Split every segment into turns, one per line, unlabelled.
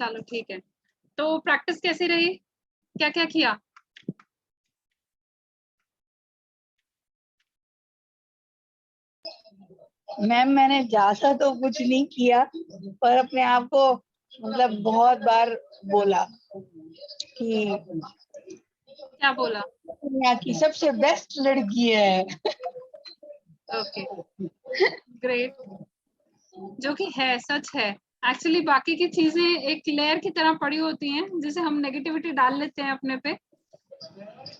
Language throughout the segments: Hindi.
चलो ठीक है। तो प्रैक्टिस कैसी रही, क्या क्या किया?
मैम मैंने ज्यादा तो कुछ नहीं किया, पर अपने आप को मतलब बहुत बार बोला कि
क्या बोला?
दुनिया की सबसे बेस्ट लड़की है।
Okay, great. जो कि है, सच है। एक्चुअली बाकी की चीजें एक लेयर की तरह पड़ी होती हैं जिसे हम नेगेटिविटी डाल लेते हैं अपने पे,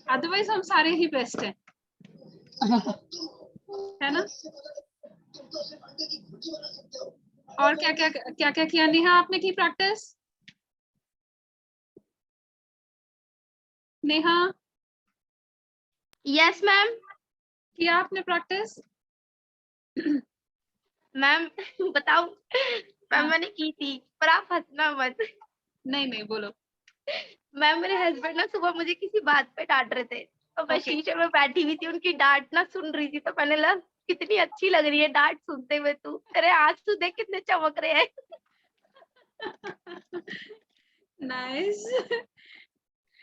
अदरवाइज हम सारे ही बेस्ट हैं, है ना? और क्या क्या क्या क्या किया नेहा आपने की प्रैक्टिस? Neha,
yes ma'am.
किया आपने प्रैक्टिस?
मैम बताऊं? मैम मैंने की थी, पर आप हंसना मत।
नहीं नहीं, बोलो।
मैम मेरे हस्बैंड ना सुबह मुझे किसी बात पे डांट रहे थे, तो मैं शीशे में बैठी हुई थी, उनकी डांट ना सुन रही थी, तो मैंने लगा कितनी अच्छी लग रही है डांट सुनते हुए तू, तेरे आंसू देख कितने चमक रहे हैं।
नाइस।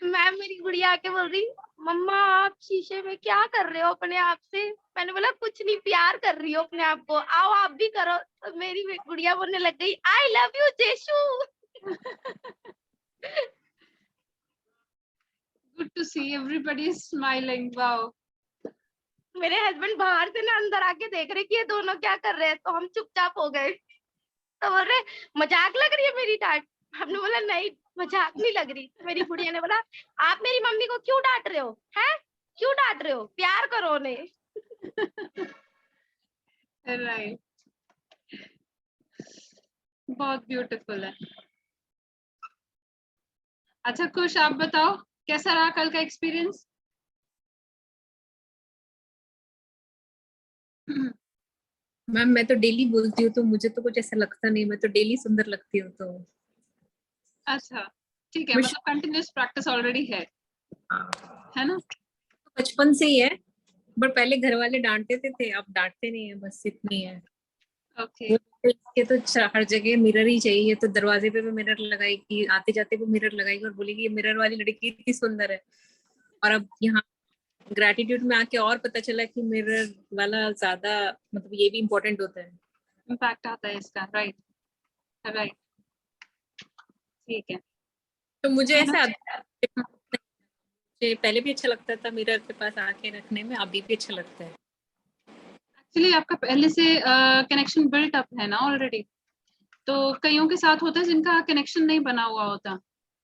मैम मेरी गुड़िया आके बोल रही, मम्मा आप शीशे में क्या कर रहे हो अपने आप से? मैंने बोला कुछ नहीं, प्यार कर रही हो अपने आप को, आओ आप भी करो। तो मेरी गुड़िया बोलने लग गई, आई लव यू जेशु।
Good to see everybody smiling, wow.
मेरे हस्बैंड बाहर से ना अंदर आके देख रहे कि ये दोनों क्या कर रहे हैं, तो हम चुपचाप हो गए। तो बोल रहे मजाक लग रही है मेरी डांट। हमने बोला नहीं मजाक नहीं लग रही। मेरी गुड़िया ने बोला आप मेरी मम्मी को क्यों डांट रहे हो, हैं क्यों डांट रहे हो, प्यार करो उन्हें।
राइट, बहुत ब्यूटीफुल है। अच्छा खुश, आप बताओ कैसा रहा कल का एक्सपीरियंस?
मैम मैं तो डेली बोलती हूँ, तो मुझे तो कुछ ऐसा लगता नहीं, मैं तो डेली सुंदर लगती हूँ। तो
अच्छा ठीक है, मतलब कंटिन्यूस प्रैक्टिस ऑलरेडी है ना?
बचपन से ही है, बट पहले घर वाले डांटते थे, अब डांटते नहीं है, बस इतनी है।
ओके।
ये तो हर जगह मिरर ही चाहिए, तो दरवाजे पे भी मिरर लगाएगी, आते जाते वो मिरर लगाएगी और बोलेगी ये मिरर वाली लड़की इतनी सुंदर है। और अब यहाँ ग्रेटिट्यूड में आके और पता चला कि मिरर वाला ज्यादा मतलब ये भी इम्पोर्टेंट होता है,
इम्पैक्ट आता है इसका। राइट राइट, ठीक है।
तो मुझे ऐसा पहले भी अच्छा लगता था मिरर के पास आके रखने में, अभी भी अच्छा लगता है।
एक्चुअली आपका पहले से कनेक्शन बिल्ट अप है ना ऑलरेडी, तो कईयों के साथ होता है जिनका कनेक्शन नहीं बना हुआ होता,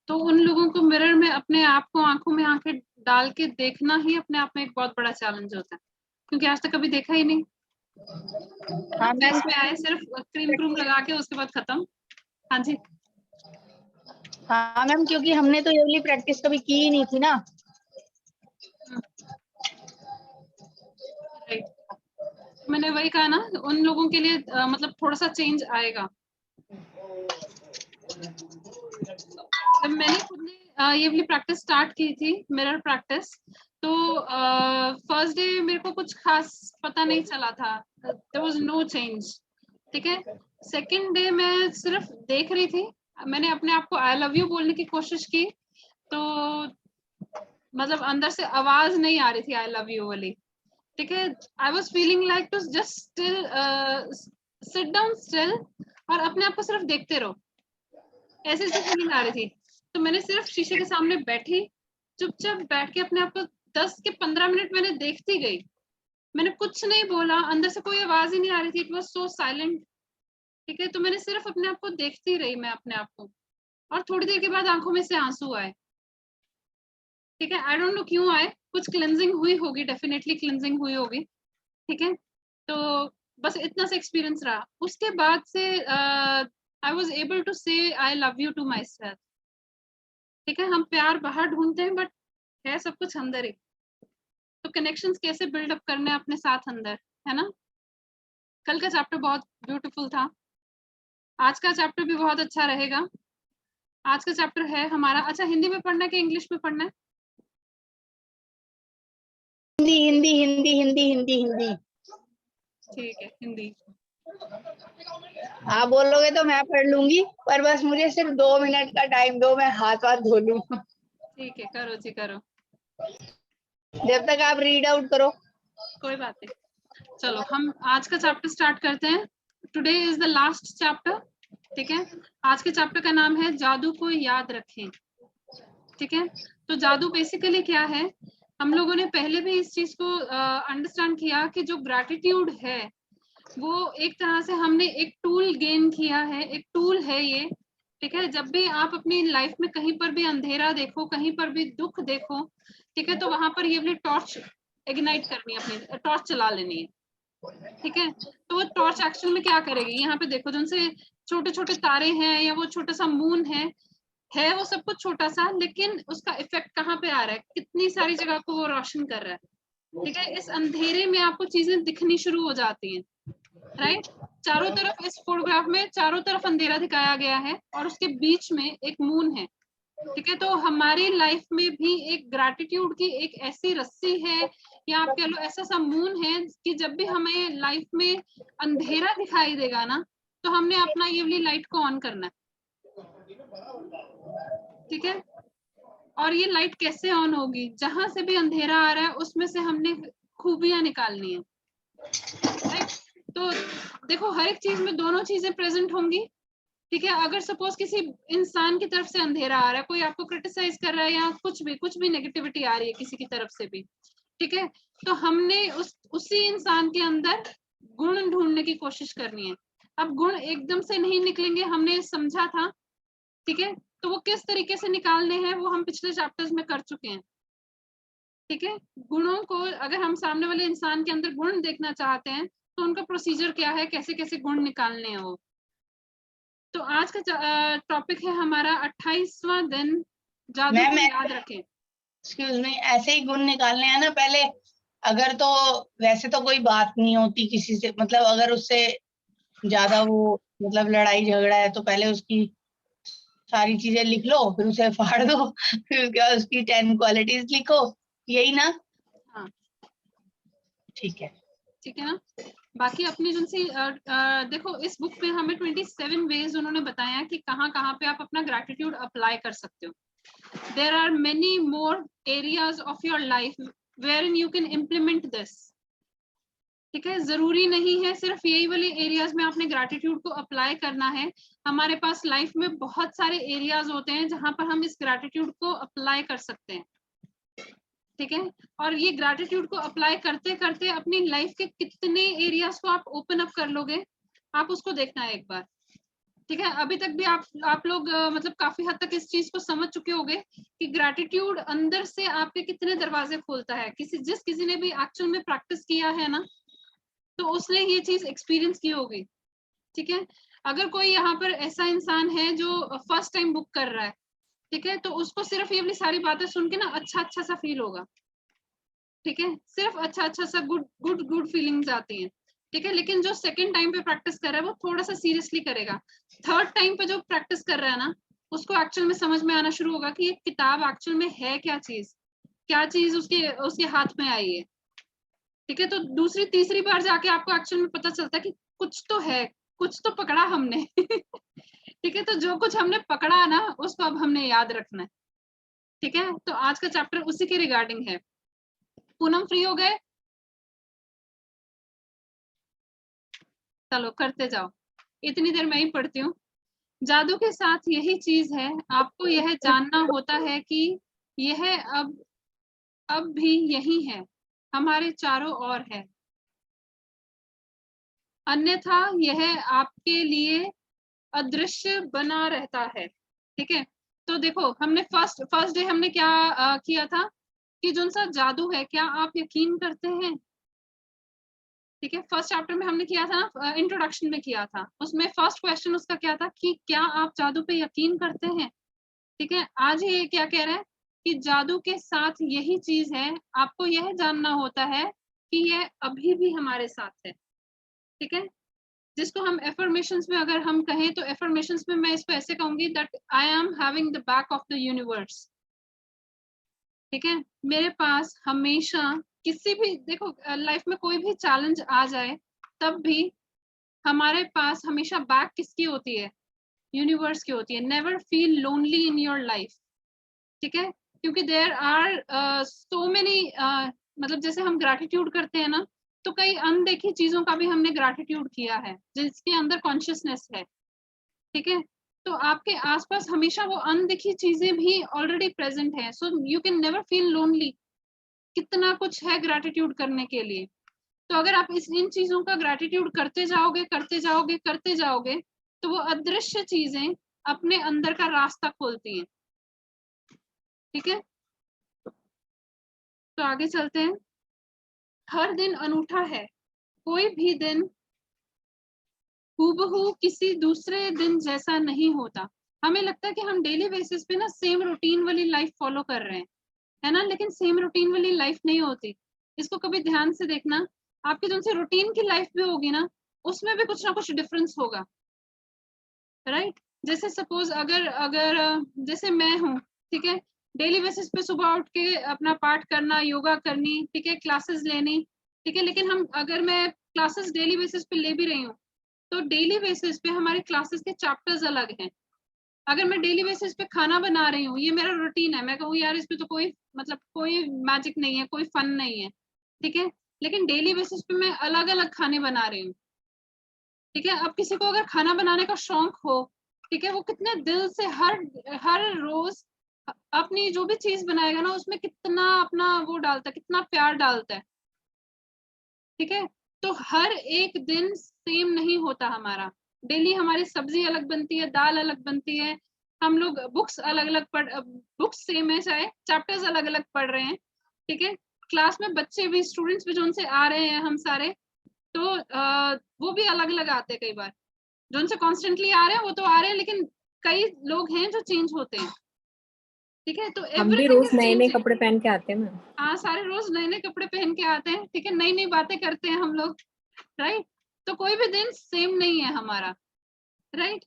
तो उन लोगों को मिरर में अपने आप को आंखों में आंखें डाल के देखना ही अपने आप में एक बहुत बड़ा चैलेंज होता है, क्योंकि आज तक कभी देखा ही नहीं।
हाँ मैम,
फेस पे आए सिर्फ क्रीम क्रूम लगा के उसके बाद खत्म। हाँ जी।
हाँ मैम, क्योंकि हमने तो ये वाली प्रैक्टिस कभी की ही नहीं थी ना।
मैंने वही कहा ना, उन लोगों के लिए मतलब थोड़ा सा चेंज आएगा। जब मैंने खुद ने ये वाली प्रैक्टिस स्टार्ट की थी, मिरर प्रैक्टिस, तो फर्स्ट डे मेरे को कुछ खास पता नहीं चला था, देयर वाज नो चेंज। ठीक है, सेकंड डे मैं सिर्फ देख रही थी, मैंने अपने आप को आई लव यू बोलने की कोशिश की, तो मतलब अंदर से आवाज नहीं आ रही थी आई लव यू वाली। ठीक है, I was feeling like to just still sit down still और अपने आप को सिर्फ देखते रहो, ऐसे ऐसे फीलिंग आ रही थी। तो मैंने सिर्फ शीशे के सामने बैठी, चुपचाप बैठ के अपने आप को 10 के 15 मिनट मैंने देखती गई। मैंने कुछ नहीं बोला, अंदर से कोई आवाज ही नहीं आ रही थी, इट वाज सो साइलेंट। ठीक है, तो मैंने सिर्फ अपने आप को देखती रही, मैं अपने आप को, और थोड़ी देर के बाद आंखों में से आंसू आए। ठीक है, आई डोंट नो क्यों आए, कुछ क्लेंजिंग हुई होगी, डेफिनेटली क्लेंजिंग हुई होगी। ठीक है, तो बस इतना सा एक्सपीरियंस रहा। उसके बाद से I was able to say I love you to my self. ठीक है, हम प्यार बाहर ढूंढते हैं, बट है सब कुछ अंदर ही। तो कनेक्शंस कैसे बिल्ड अप करने हैं अपने साथ अंदर, है ना? कल का चैप्टर बहुत ब्यूटीफुल था, आज का चैप्टर भी बहुत अच्छा रहेगा। आज का चैप्टर है हमारा, अच्छा हिंदी में पढ़ना है कि इंग्लिश में पढ़ना है?
हिंदी हिंदी हिंदी हिंदी हिंदी हिंदी।
ठीक है, हिंदी।
आप बोलोगे तो मैं पढ़ लूंगी, पर बस मुझे सिर्फ 2 मिनट का टाइम दो, मैं हाथ वाथ धो लूं।
ठीक है, करो जी करो,
जब तक आप रीड आउट करो।
कोई बात नहीं। चलो हम आज का चैप्टर स्टार्ट करते हैं। Today is the last chapter. ठीक है, आज के चैप्टर का नाम है जादू को याद रखें। ठीक है, तो जादू बेसिकली क्या है, हम लोगों ने पहले भी इस चीज को अंडरस्टैंड किया कि जो ग्रैटिट्यूड है वो एक तरह से हमने एक टूल गेन किया है, एक टूल है ये। ठीक है, जब भी आप अपनी लाइफ में कहीं पर भी अंधेरा देखो, कहीं पर भी दुख देखो, ठीक है, तो वहां पर ये वाली टॉर्च इग्नाइट करनी है, अपनी टॉर्च चला लेनी है। ठीक है, तो वो टॉर्च एक्चुअल में क्या करेगी, यहाँ पे देखो जिनसे छोटे छोटे तारे हैं या वो छोटा सा मून है वो सब कुछ छोटा सा, लेकिन उसका इफेक्ट कहाँ पे आ रहा है, कितनी सारी जगह को वो रोशन कर रहा है। ठीक है, इस अंधेरे में आपको चीजें दिखनी शुरू हो जाती हैं, राइट। चारों तरफ इस फोटोग्राफ में चारों तरफ अंधेरा दिखाया गया है और उसके बीच में एक मून है। ठीक है, तो हमारी लाइफ में भी एक ग्रैटिट्यूड की एक ऐसी रस्सी है, या आप कह लो ऐसा सा मून है कि जब भी हमें लाइफ में अंधेरा दिखाई देगा ना, तो हमने अपना ये वाली लाइट को ऑन करना है। ठीक है, और ये लाइट कैसे ऑन होगी, जहां से भी अंधेरा आ रहा है उसमें से हमने खूबियां निकालनी है, राइट। तो देखो हर एक चीज में दोनों चीजें प्रेजेंट होंगी। ठीक है, अगर सपोज किसी इंसान की तरफ से अंधेरा आ रहा है, कोई आपको क्रिटिसाइज कर रहा है या कुछ भी नेगेटिविटी आ रही है किसी की तरफ से भी, ठीक है, तो हमने उसी इंसान के अंदर गुण ढूंढने की कोशिश करनी है। अब गुण एकदम से नहीं निकलेंगे, हमने समझा था। ठीक है, तो वो किस तरीके से निकालने हैं वो हम पिछले चैप्टर्स में कर चुके हैं। ठीक है, गुणों को अगर हम सामने वाले इंसान के अंदर गुण देखना चाहते हैं तो उनका प्रोसीजर क्या है, कैसे कैसे गुण निकालने हैं वो। तो आज का टॉपिक है हमारा 28वां दिन, जादू को याद रखें।
एक्सक्यूज मी, ऐसे ही गुण निकालने हैं ना पहले। अगर तो वैसे तो कोई बात नहीं होती किसी से, मतलब अगर उससे ज्यादा वो मतलब लड़ाई झगड़ा है तो पहले उसकी सारी चीजें लिख लो, फिर उसे फाड़ दो, फिर उसके बाद उसकी 10 क्वालिटीज लिखो, यही ना?
हाँ
ठीक है।
ठीक है ना। बाकी अपनी जिनसे देखो इस बुक में हमें 27 वेज उन्होंने बताया कि कहाँ कहाँ पे आप अपना ग्रैटिट्यूड अप्लाई कर सकते हो। There are many more areas of your life wherein you can implement this. ठीक है, जरूरी नहीं है सिर्फ यही वाले एरियाज में आपने ग्रैटिट्यूड को अप्लाई करना है। हमारे पास लाइफ में बहुत सारे एरियाज होते हैं जहां पर हम इस ग्रैटिट्यूड को अप्लाई कर सकते हैं। ठीक है, और ये ग्रैटिट्यूड को अप्लाई करते करते अपनी लाइफ के कितने एरियाज को आप ओपन अप कर लोगे, आप उसको देखना है एक बार। ठीक है, अभी तक भी आप लोग मतलब काफी हद तक इस चीज को समझ चुके होंगे कि ग्रैटिट्यूड अंदर से आपके कितने दरवाजे खोलता है। किसी ने भी एक्चुअल में प्रैक्टिस किया है ना, तो उसने ये चीज एक्सपीरियंस की होगी। ठीक है, अगर कोई यहाँ पर ऐसा इंसान है जो फर्स्ट टाइम बुक कर रहा है, ठीक है, तो उसको सिर्फ ये वाली सारी बातें सुन के ना अच्छा अच्छा सा फील होगा। ठीक है, सिर्फ अच्छा अच्छा सा गुड गुड गुड फीलिंग्स आती हैं। ठीक है, लेकिन जो सेकंड टाइम पे प्रैक्टिस कर रहा है वो थोड़ा सा सीरियसली करेगा। थर्ड टाइम पे जो प्रैक्टिस कर रहा है ना, उसको एक्चुअल में समझ में आना शुरू होगा कि ये किताब एक्चुअल में है क्या चीज उसके उसके हाथ में आई है। ठीक है, तो दूसरी तीसरी बार जाके आपको एक्चुअल में पता चलता है कि कुछ तो है, कुछ तो पकड़ा हमने। ठीक है, तो जो कुछ हमने पकड़ा ना उसको अब हमने याद रखना है। ठीक है, तो आज का चैप्टर उसी के रिगार्डिंग है। पूनम फ्री हो गए? चलो करते जाओ, इतनी देर मैं ही पढ़ती हूँ। जादू के साथ यही चीज है, आपको यह जानना होता है कि यह अब भी यही है, हमारे चारों ओर है, अन्यथा यह आपके लिए अदृश्य बना रहता है। ठीक है, तो देखो हमने फर्स्ट डे हमने क्या किया था कि जो सा जादू है, क्या आप यकीन करते हैं? ठीक है, फर्स्ट चैप्टर में हमने किया था ना, इंट्रोडक्शन में किया था, उसमें फर्स्ट क्वेश्चन उसका क्या था कि क्या आप जादू पे यकीन करते हैं? ठीक है, आज ये क्या कह रहा है कि जादू के साथ यही चीज है, आपको यह जानना होता है कि यह अभी भी हमारे साथ है। ठीक है, जिसको हम एफर्मेशंस में अगर हम कहें तो एफर्मेशंस में मैं इसको ऐसे कहूंगी that I am having the back of the universe. ठीक है, मेरे पास हमेशा किसी भी देखो लाइफ में कोई भी चैलेंज आ जाए तब भी हमारे पास हमेशा बैक किसकी होती है? यूनिवर्स की होती है। Never feel lonely in your life, ठीक है, क्योंकि देयर आर सो मेनी, मतलब जैसे हम ग्रैटिट्यूड करते हैं ना, तो कई अनदेखी चीजों का भी हमने ग्रैटिट्यूड किया है जिसके अंदर कॉन्शियसनेस है, ठीक है। तो आपके आसपास हमेशा वो अनदेखी चीजें भी ऑलरेडी प्रेजेंट है, सो you can never feel lonely. कितना कुछ है ग्रैटिट्यूड करने के लिए। तो अगर आप इन चीजों का ग्रैटिट्यूड करते जाओगे करते जाओगे करते जाओगे, तो वो अदृश्य चीजें अपने अंदर का रास्ता खोलती हैं, ठीक है। तो आगे चलते हैं। हर दिन अनूठा है, कोई भी दिन हूबहू किसी दूसरे दिन जैसा नहीं होता। हमें लगता है कि हम डेली बेसिस पे ना सेम रूटीन वाली लाइफ फॉलो कर रहे हैं, है ना, लेकिन सेम रूटीन वाली लाइफ नहीं होती। इसको कभी ध्यान से देखना, आपकी जो सी रूटीन की लाइफ भी होगी ना, उसमें भी कुछ ना कुछ डिफरेंस होगा, राइट। जैसे सपोज अगर अगर जैसे मैं हूँ, ठीक है, डेली बेसिस पे सुबह उठ के अपना पाठ करना, योगा करनी, ठीक है, क्लासेस लेनी, ठीक है, लेकिन हम अगर मैं क्लासेस डेली बेसिस पे ले भी रही हूँ, तो डेली बेसिस पे हमारे क्लासेस के चैप्टर्स अलग हैं। अगर मैं डेली बेसिस पे खाना बना रही हूँ, ये मेरा रूटीन है, मैं कहूँ यार इसमें तो कोई मतलब कोई मैजिक नहीं है, कोई फन नहीं है, ठीक है, लेकिन डेली बेसिस पे मैं अलग अलग खाने बना रही हूँ, ठीक है। अब किसी को अगर खाना बनाने का शौक हो, ठीक है, वो कितने दिल से हर हर रोज अपनी जो भी चीज बनाएगा ना, उसमें कितना अपना वो डालता है, कितना प्यार डालता है, ठीक है। तो हर एक दिन सेम नहीं होता हमारा। डेली हमारी सब्जी अलग बनती है, दाल अलग बनती है, हम लोग बुक्स अलग अलग बुक्स सेम है, चाहे चैप्टर्स अलग अलग पढ़ रहे हैं, ठीक है। क्लास में बच्चे भी, स्टूडेंट्स भी जो उनसे आ रहे हैं हम सारे, तो वो भी अलग अलग आते हैं। कई बार जो उनसे कॉन्स्टेंटली आ रहे हैं वो तो आ रहे हैं, लेकिन कई लोग हैं जो चेंज होते हैं, ठीक है। तो
हम भी
एवरीथिंग
रोज
इज
नए नए
चेंजिंग।
कपड़े पहन के आते हैं मैम।
हाँ, सारे रोज नए नए कपड़े पहन के आते हैं, ठीक है, नई नई बातें करते हैं हम लोग, राइट। तो कोई भी दिन सेम नहीं है हमारा, राइट।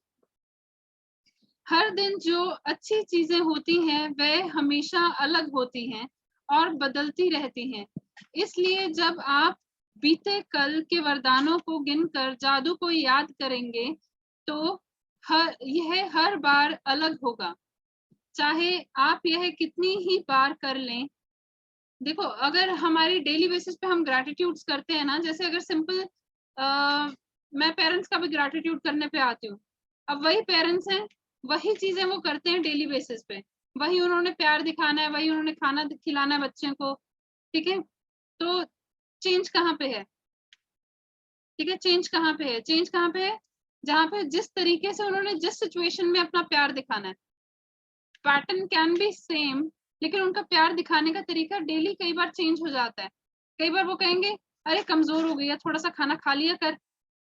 हर दिन जो अच्छी चीजें होती हैं वह हमेशा अलग होती हैं और बदलती रहती हैं। इसलिए जब आप बीते कल के वरदानों को गिनकर जादू को याद करेंगे, तो यह हर बार अलग होगा, चाहे आप यह कितनी ही बार कर लें। देखो, अगर हमारी डेली बेसिस पे हम ग्रैटिट्यूड्स करते हैं ना, जैसे अगर सिंपल मैं पेरेंट्स का भी ग्रैटिट्यूड करने पे आती हूँ। अब वही पेरेंट्स हैं, वही चीजें वो करते हैं डेली बेसिस पे, वही उन्होंने प्यार दिखाना है, वही उन्होंने खाना खिलाना है बच्चे को, ठीक है। तो चेंज कहाँ पे है? ठीक है, चेंज कहाँ पे है? चेंज कहाँ पे है? जहाँ पे जिस तरीके से उन्होंने जिस सिचुएशन में अपना प्यार दिखाना है, पैटर्न कैन बी सेम, लेकिन उनका प्यार दिखाने का तरीका डेली कई बार चेंज हो जाता है। कई बार वो कहेंगे अरे कमजोर हो गई है, थोड़ा सा खाना खा लिया कर,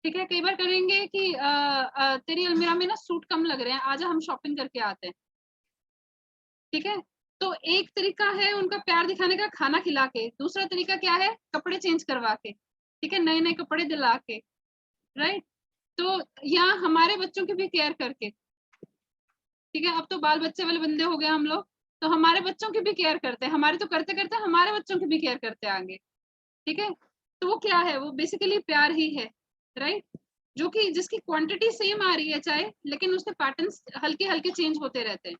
ठीक है। कई बार करेंगे कि तेरी अलमीरा में ना सूट कम लग रहे हैं, आजा हम शॉपिंग करके आते हैं, ठीक है। तो एक तरीका है उनका प्यार दिखाने का खाना खिला के, दूसरा तरीका क्या है? कपड़े चेंज करवा के, ठीक है, नए नए कपड़े दिला के, राइट। तो यहाँ हमारे बच्चों की भी केयर करके, ठीक है, अब तो बाल बच्चे वाले बंदे हो गए हम लोग, तो हमारे बच्चों की भी केयर करते हैं, हमारे तो करते करते हमारे बच्चों की भी केयर करते हैं आगे, ठीक है। तो वो क्या है? वो बेसिकली प्यार ही है, राइट, जो कि जिसकी क्वांटिटी सेम आ रही है चाहे, लेकिन उसके पैटर्न्स हल्के हल्के चेंज होते रहते हैं।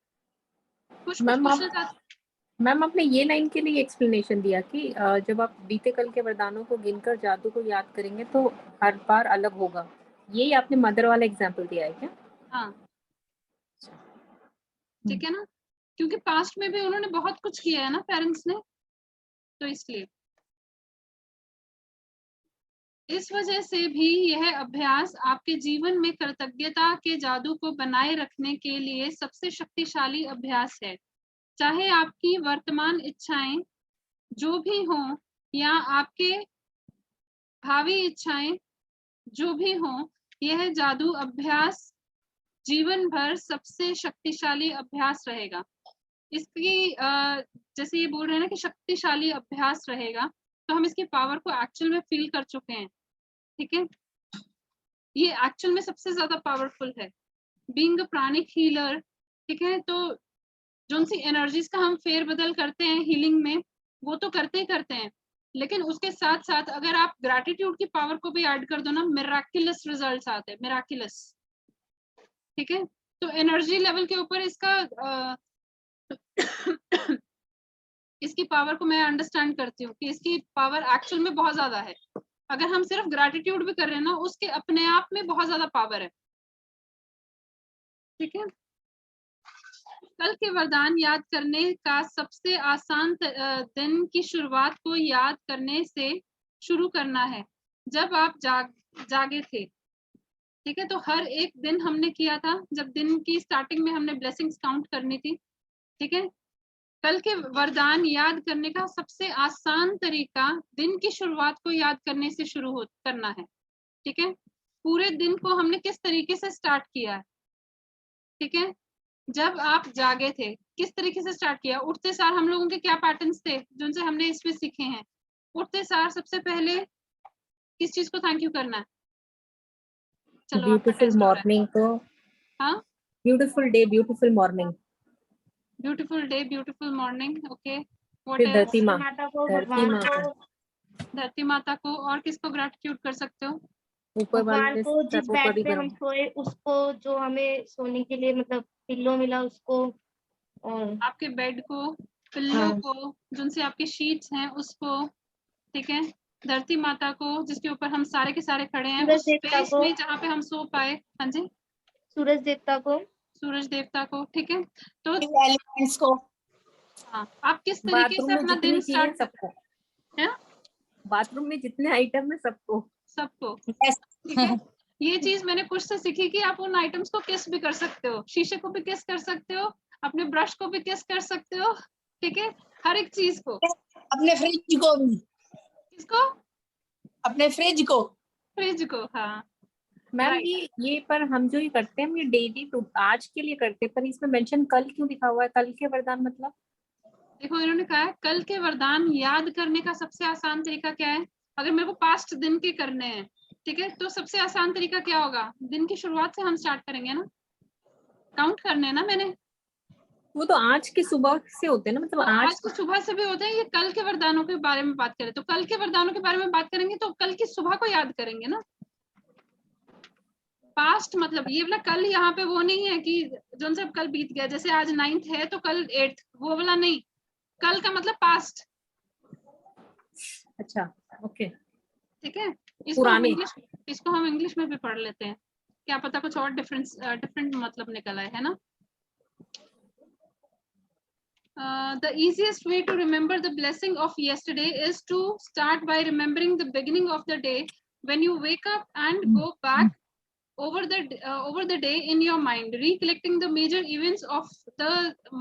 कुछ
मैम
क्वेश्चन चाहते?
मैम आपने ये लाइन के लिए एक्सप्लेनेशन दिया कि जब आप बीते कल के वरदानों को गिनकर जादू को याद करेंगे तो हर बार अलग होगा, यही आपने मदर वाला एग्जाम्पल दिया है क्या?
हाँ, ठीक है ना, क्योंकि पास्ट में भी उन्होंने बहुत कुछ किया है ना पेरेंट्स ने, तो इसलिए इस वजह से भी यह अभ्यास आपके जीवन में कृतज्ञता के जादू को बनाए रखने के लिए सबसे शक्तिशाली अभ्यास है। चाहे आपकी वर्तमान इच्छाएं जो भी हों या आपके भावी इच्छाएं जो भी हों, यह जादू अभ्यास जीवन भर सबसे शक्तिशाली अभ्यास रहेगा। इसकी जैसे ये बोल रहे हैं ना कि शक्तिशाली अभ्यास रहेगा, तो हम इसकी पावर को एक्चुअल में फील कर चुके हैं, ठीक है। ये एक्चुअल में सबसे ज्यादा पावरफुल है, बीइंग अ प्राणिक हीलर, ठीक है। तो जो सी एनर्जीज का हम फेर बदल करते हैं हीलिंग में, वो तो करते ही करते हैं, लेकिन उसके साथ साथ अगर आप ग्रैटिट्यूड की पावर को भी ऐड कर दो ना, मिराकुलस रिजल्ट्स आते हैं, मिराकुलस। ठीक है, तो एनर्जी लेवल के ऊपर इसका इसकी पावर को मैं अंडरस्टैंड करती हूँ कि इसकी पावर एक्चुअल में बहुत ज्यादा है। अगर हम सिर्फ ग्रैटिट्यूड भी कर रहे हैं ना, उसके अपने आप में बहुत ज्यादा पावर है। ठीक है, कल के वरदान याद करने का सबसे आसान दिन की शुरुआत को याद करने से शुरू करना है जब आप जागे थे। ठीक है, तो हर एक दिन हमने किया था, जब दिन की स्टार्टिंग में हमने ब्लेसिंग्स काउंट करनी थी। ठीक है, कल के वरदान याद करने का सबसे आसान तरीका दिन की शुरुआत को याद करने से करना है। ठीक है, पूरे दिन को हमने किस तरीके से स्टार्ट किया है। ठीक है, जब आप जागे थे किस तरीके से स्टार्ट किया। उठते सार हम लोगों के क्या पैटर्न्स थे जिनसे हमने इसमें सीखे हैं। उठते सार सबसे पहले किस चीज को थैंक यू करना है। चलो,
ब्यूटीफुल मॉर्निंग को,
हाँ,
beautiful day, beautiful morning,
beautiful day, beautiful morning. Okay,
फिर धरती माँ,
माता को,
धरती
भगवान
माँ,
को,
धरती माता को, और किसको ग्रेटिट्यूड कर सकते हो।
ऊपर
भगवान
वाले
को, जिस
सबको
बेड
कभी
पे हम
करो।
सोए उसको, जो हमें सोने के लिए मतलब पिल्लो मिला उसको, और
आपके बेड को, पिल्लो
हाँ,
को, जिनसे आपकी शीट्स हैं उसको। ठीक है, धरती माता को जिसके ऊपर हम सारे के सारे खड़े हैं,
सूरज
उस
देवता
स्पेस
को,
में जहाँ पे हम सो पाए। हाँ जी,
सूरज देवता को,
सूरज देवता को। ठीक है, तो
एलिमेंट्स को,
हाँ, आप किस तरीके
बाथरूम
से
में
अपना
जितनी
दिन
चीजें
स्टार्ट
सबको,
है,
बाथरूम में जितने आइटम है सबको।
सबको।
yes.
ठीक है, ये चीज मैंने कुछ से सीखी कि आप उन आइटम्स को किस भी कर सकते हो। शीशे को भी किस कर सकते हो, अपने ब्रश को भी किस कर सकते हो। ठीक है, हर एक चीज को।
अपने फ्रिज को भी,
किसको,
अपने फ्रिज को।
फ्रिज को, हाँ।
मैम
राइट,
ये पर हम जो ये करते हैं, हम ये डेली टू आज के लिए करते हैं, पर इसमें मेंशन कल क्यों लिखा हुआ है? कल के वरदान मतलब
देखो इन्होंने कहा है कल के वरदान याद करने का सबसे आसान तरीका क्या है। अगर मेरे को पास्ट दिन के करने हैं, ठीक है, तो सबसे आसान तरीका क्या होगा। दिन की शुरुआत से हम स्टार्ट करेंगे ना, काउंट करने हैं ना मैंने।
वो तो आज की सुबह से होते हैं ना, मतलब
तो
आज
आज को सुबह से भी होते हैं। ये कल के वरदानों के बारे में बात करें, तो कल के वरदानों के बारे में बात करेंगे तो कल की सुबह को याद करेंगे ना। पास्ट मतलब ये वाला कल यहाँ पे वो नहीं है कि जो सब कल बीत गया, जैसे आज 9th है तो कल 8th, वो वाला नहीं। कल का मतलब पास्ट।
अच्छा, ओके,
ठीक है,
पुराने।
इसको हम इंग्लिश में भी पढ़ लेते हैं, क्या पता कुछ और डिफरेंट मतलब निकल आए, है ना। The easiest way to remember the blessing of yesterday is to start by remembering the beginning of the day when you wake up and go back over the day in your mind, recollecting the major events of the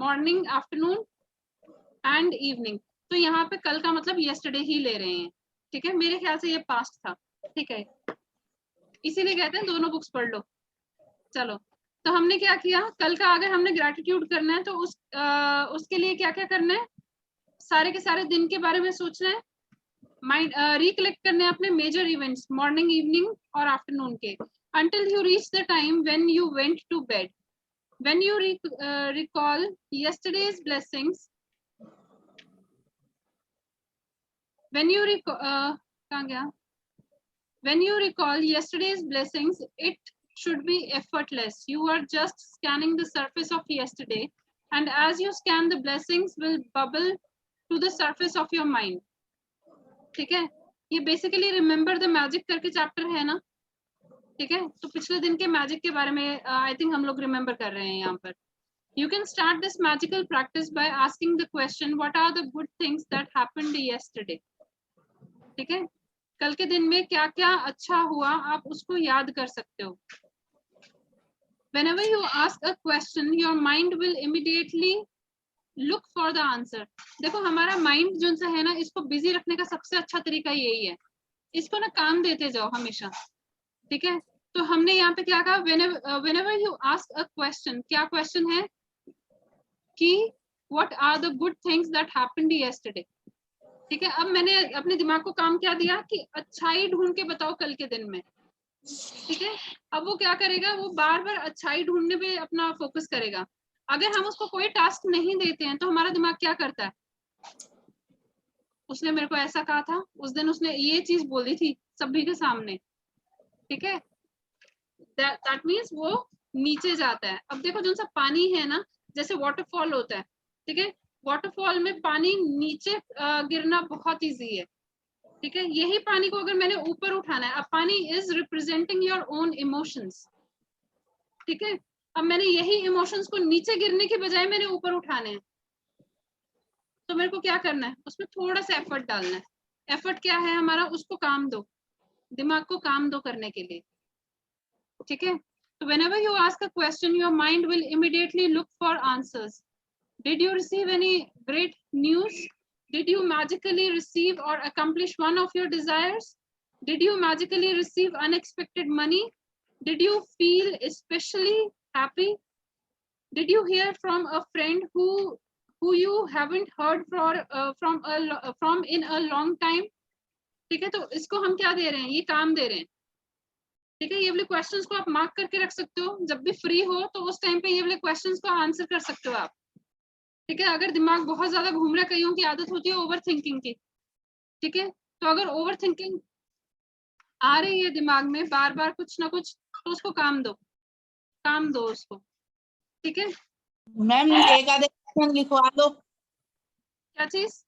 morning, afternoon and evening. तो यहाँ पे कल का मतलब yesterday ही ले रहे हैं। ठीक है, मेरे ख्याल से ये past था। ठीक है, इसीलिए कहते हैं दोनों बुक्स पढ़ लो। चलो, तो हमने क्या किया, कल का अगर हमने ग्रेटिट्यूड करना है तो उसके लिए क्या क्या करना है। सारे के सारे दिन के बारे में सोचना है, माइंड रिकलेक्ट करने हैं अपने मेजर इवेंट्स मॉर्निंग, इवनिंग और आफ्टरनून के, until you reach the time when you went to bed. When you recall yesterday's blessings, when you कहाँ गया, when you recall yesterday's blessings, it should be effortless. You are just scanning the surface of yesterday, and as you scan, the blessings will bubble to the surface of your mind. ठीक है, ये बेसिकली रिमेम्बर द मैजिक करके चैप्टर है ना। ठीक है, तो पिछले दिन के मैजिक के बारे में आई थिंक हम लोग रिमेम्बर कर रहे हैं यहाँ पर। You can start this magical practice by asking the question, what are the good things that happened yesterday? ठीक है, कल के दिन में क्या क्या अच्छा हुआ आप उसको याद कर सकते हो। Whenever you ask a question, your mind will immediately look for the answer. देखो हमारा माइंड जो सा है ना, इसको बिजी रखने का सबसे अच्छा तरीका यही है, इसको ना काम देते जाओ हमेशा। ठीक है, तो हमने यहाँ पे क्या कहा, whenever you ask a question, क्या क्वेश्चन है कि what are the good things that happened yesterday. ठीक है, अब मैंने अपने दिमाग को काम क्या दिया कि अच्छाई ढूंढ के बताओ कल के दिन में। ठीक है, अब वो क्या करेगा, वो बार बार अच्छाई ढूंढने पे अपना फोकस करेगा। अगर हम उसको कोई टास्क नहीं देते हैं तो हमारा दिमाग क्या करता है, उसने मेरे को ऐसा कहा था, उस दिन उसने ये चीज बोली थी सभी के सामने, ठीक है, दैट मीन्स वो नीचे जाता है। अब देखो जो सा पानी है ना, जैसे वाटरफॉल होता है, ठीक है, वाटरफॉल में पानी नीचे गिरना बहुत इजी है, ठीक है, यही पानी को अगर मैंने ऊपर उठाना है, अब पानी is representing your own emotions, ठीक है, अब मैंने यही इमोशंस को नीचे गिरने के बजाय मैंने ऊपर उठाने हैं, तो मेरे को क्या करना है, उसमें थोड़ा सा एफर्ट डालना है। एफर्ट क्या है हमारा, उसको काम दो, दिमाग को काम दो करने के लिए, ठीक है। तो whenever you ask a question, your mind will immediately look for answers. Did you receive any great news? Did you magically receive or accomplish one of your desires? Did you magically receive unexpected money? Did you feel especially happy? Did you hear from a friend who you haven't heard from in a long time? ठीक है, तो इसको हम क्या दे रहे हैं, ये काम दे रहे हैं, ठीक है। ये वाले क्वेश्चंस को आप मार्क करके रख सकते हो, जब भी फ्री हो तो उस टाइम पे ये वाले क्वेश्चंस को आंसर कर सकते हो आप, ठीक है। अगर दिमाग बहुत ज्यादा घूम रहा है, कईयों की आदत होती है ओवर थिंकिंग की, ठीक है, तो अगर ओवर थिंकिंग आ रही है दिमाग में बार बार कुछ ना कुछ, तो उसको काम दो उसको, ठीक है।
मैम एक आधे क्वेश्चन लिखवा दो,
क्या चीज,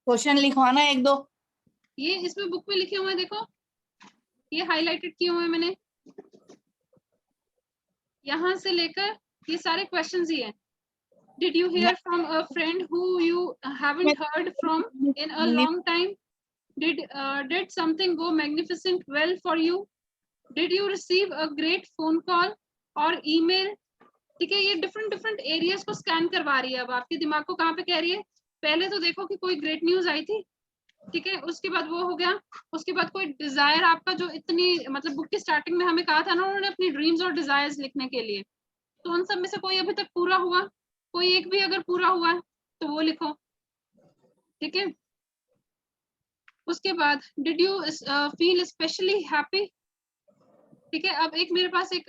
क्वेश्चन लिखवाना एक दो।
ये इसमें बुक में लिखे हुए हैं, देखो ये हाईलाइटेड किए हुए हैं मैंने, यहाँ से लेकर ये सारे क्वेश्चंस ही हैं। Did you hear from a friend who you haven't heard from in a long time? Did something go magnificent well for you? Did you receive a great phone call or email? ठीक है, ये डिफरेंट एरियाज को स्कैन करवा रही है। अब आपके दिमाग को कहाँ पे कह रही है, पहले तो देखो कि कोई ग्रेट न्यूज आई थी, ठीक है, उसके बाद वो हो गया, उसके बाद कोई डिजायर आपका, जो इतनी मतलब बुक की स्टार्टिंग में हमें कहा था ना उन्होंने अपनी ड्रीम्स और डिजायर्स लिखने के लिए, तो उन सब में से कोई अभी तक पूरा हुआ, कोई एक भी अगर पूरा हुआ है तो वो लिखो, ठीक है। उसके बाद did you feel specially happy, ठीक है। अब एक मेरे पास एक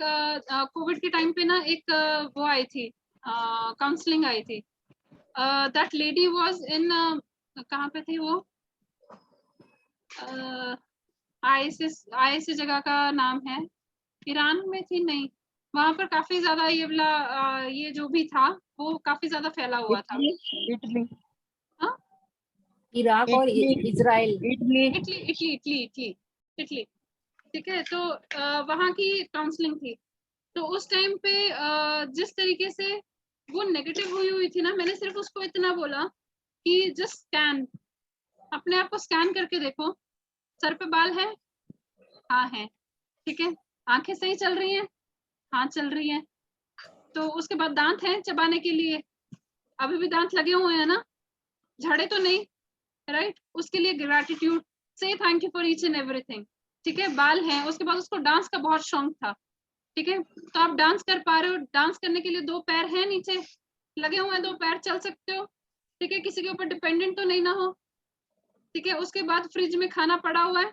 कोविड के टाइम पे ना एक वो आई थी, काउंसलिंग आई थी, दैट लेडी वाज इन, कहाँ पे थी वो, आईएसएस जगह का नाम है, ईरान में थी, नहीं, वहां पर काफी ज्यादा ये वाला ये जो भी था वो काफी ज्यादा फैला हुआ था।
इटली,
हाँ,
इराक और इजराइल,
इटली, ठीक है। तो वहां की काउंसलिंग थी, तो उस टाइम पे जिस तरीके से वो नेगेटिव हुई थी ना, मैंने सिर्फ उसको इतना बोला कि जस्ट स्कैन, अपने आप को स्कैन करके देखो, सर पे बाल है, हाँ है, ठीक है, आंखें सही चल रही हैं, हाँ चल रही है, तो उसके बाद दांत हैं चबाने के लिए, अभी भी दांत लगे हुए हैं ना, झड़े तो नहीं, राइट, उसके लिए ग्रैटिट्यूड, से thank you for each and everything, ठीक है। बाल हैं, उसके बाद उसको डांस का बहुत शौक था, ठीक है, तो आप डांस कर पा रहे हो, डांस करने के लिए 2 पैर हैं नीचे लगे हुए हैं, 2 पैर चल सकते हो, ठीक है, किसी के ऊपर डिपेंडेंट तो नहीं ना हो, ठीक है। उसके बाद फ्रिज में खाना पड़ा हुआ है,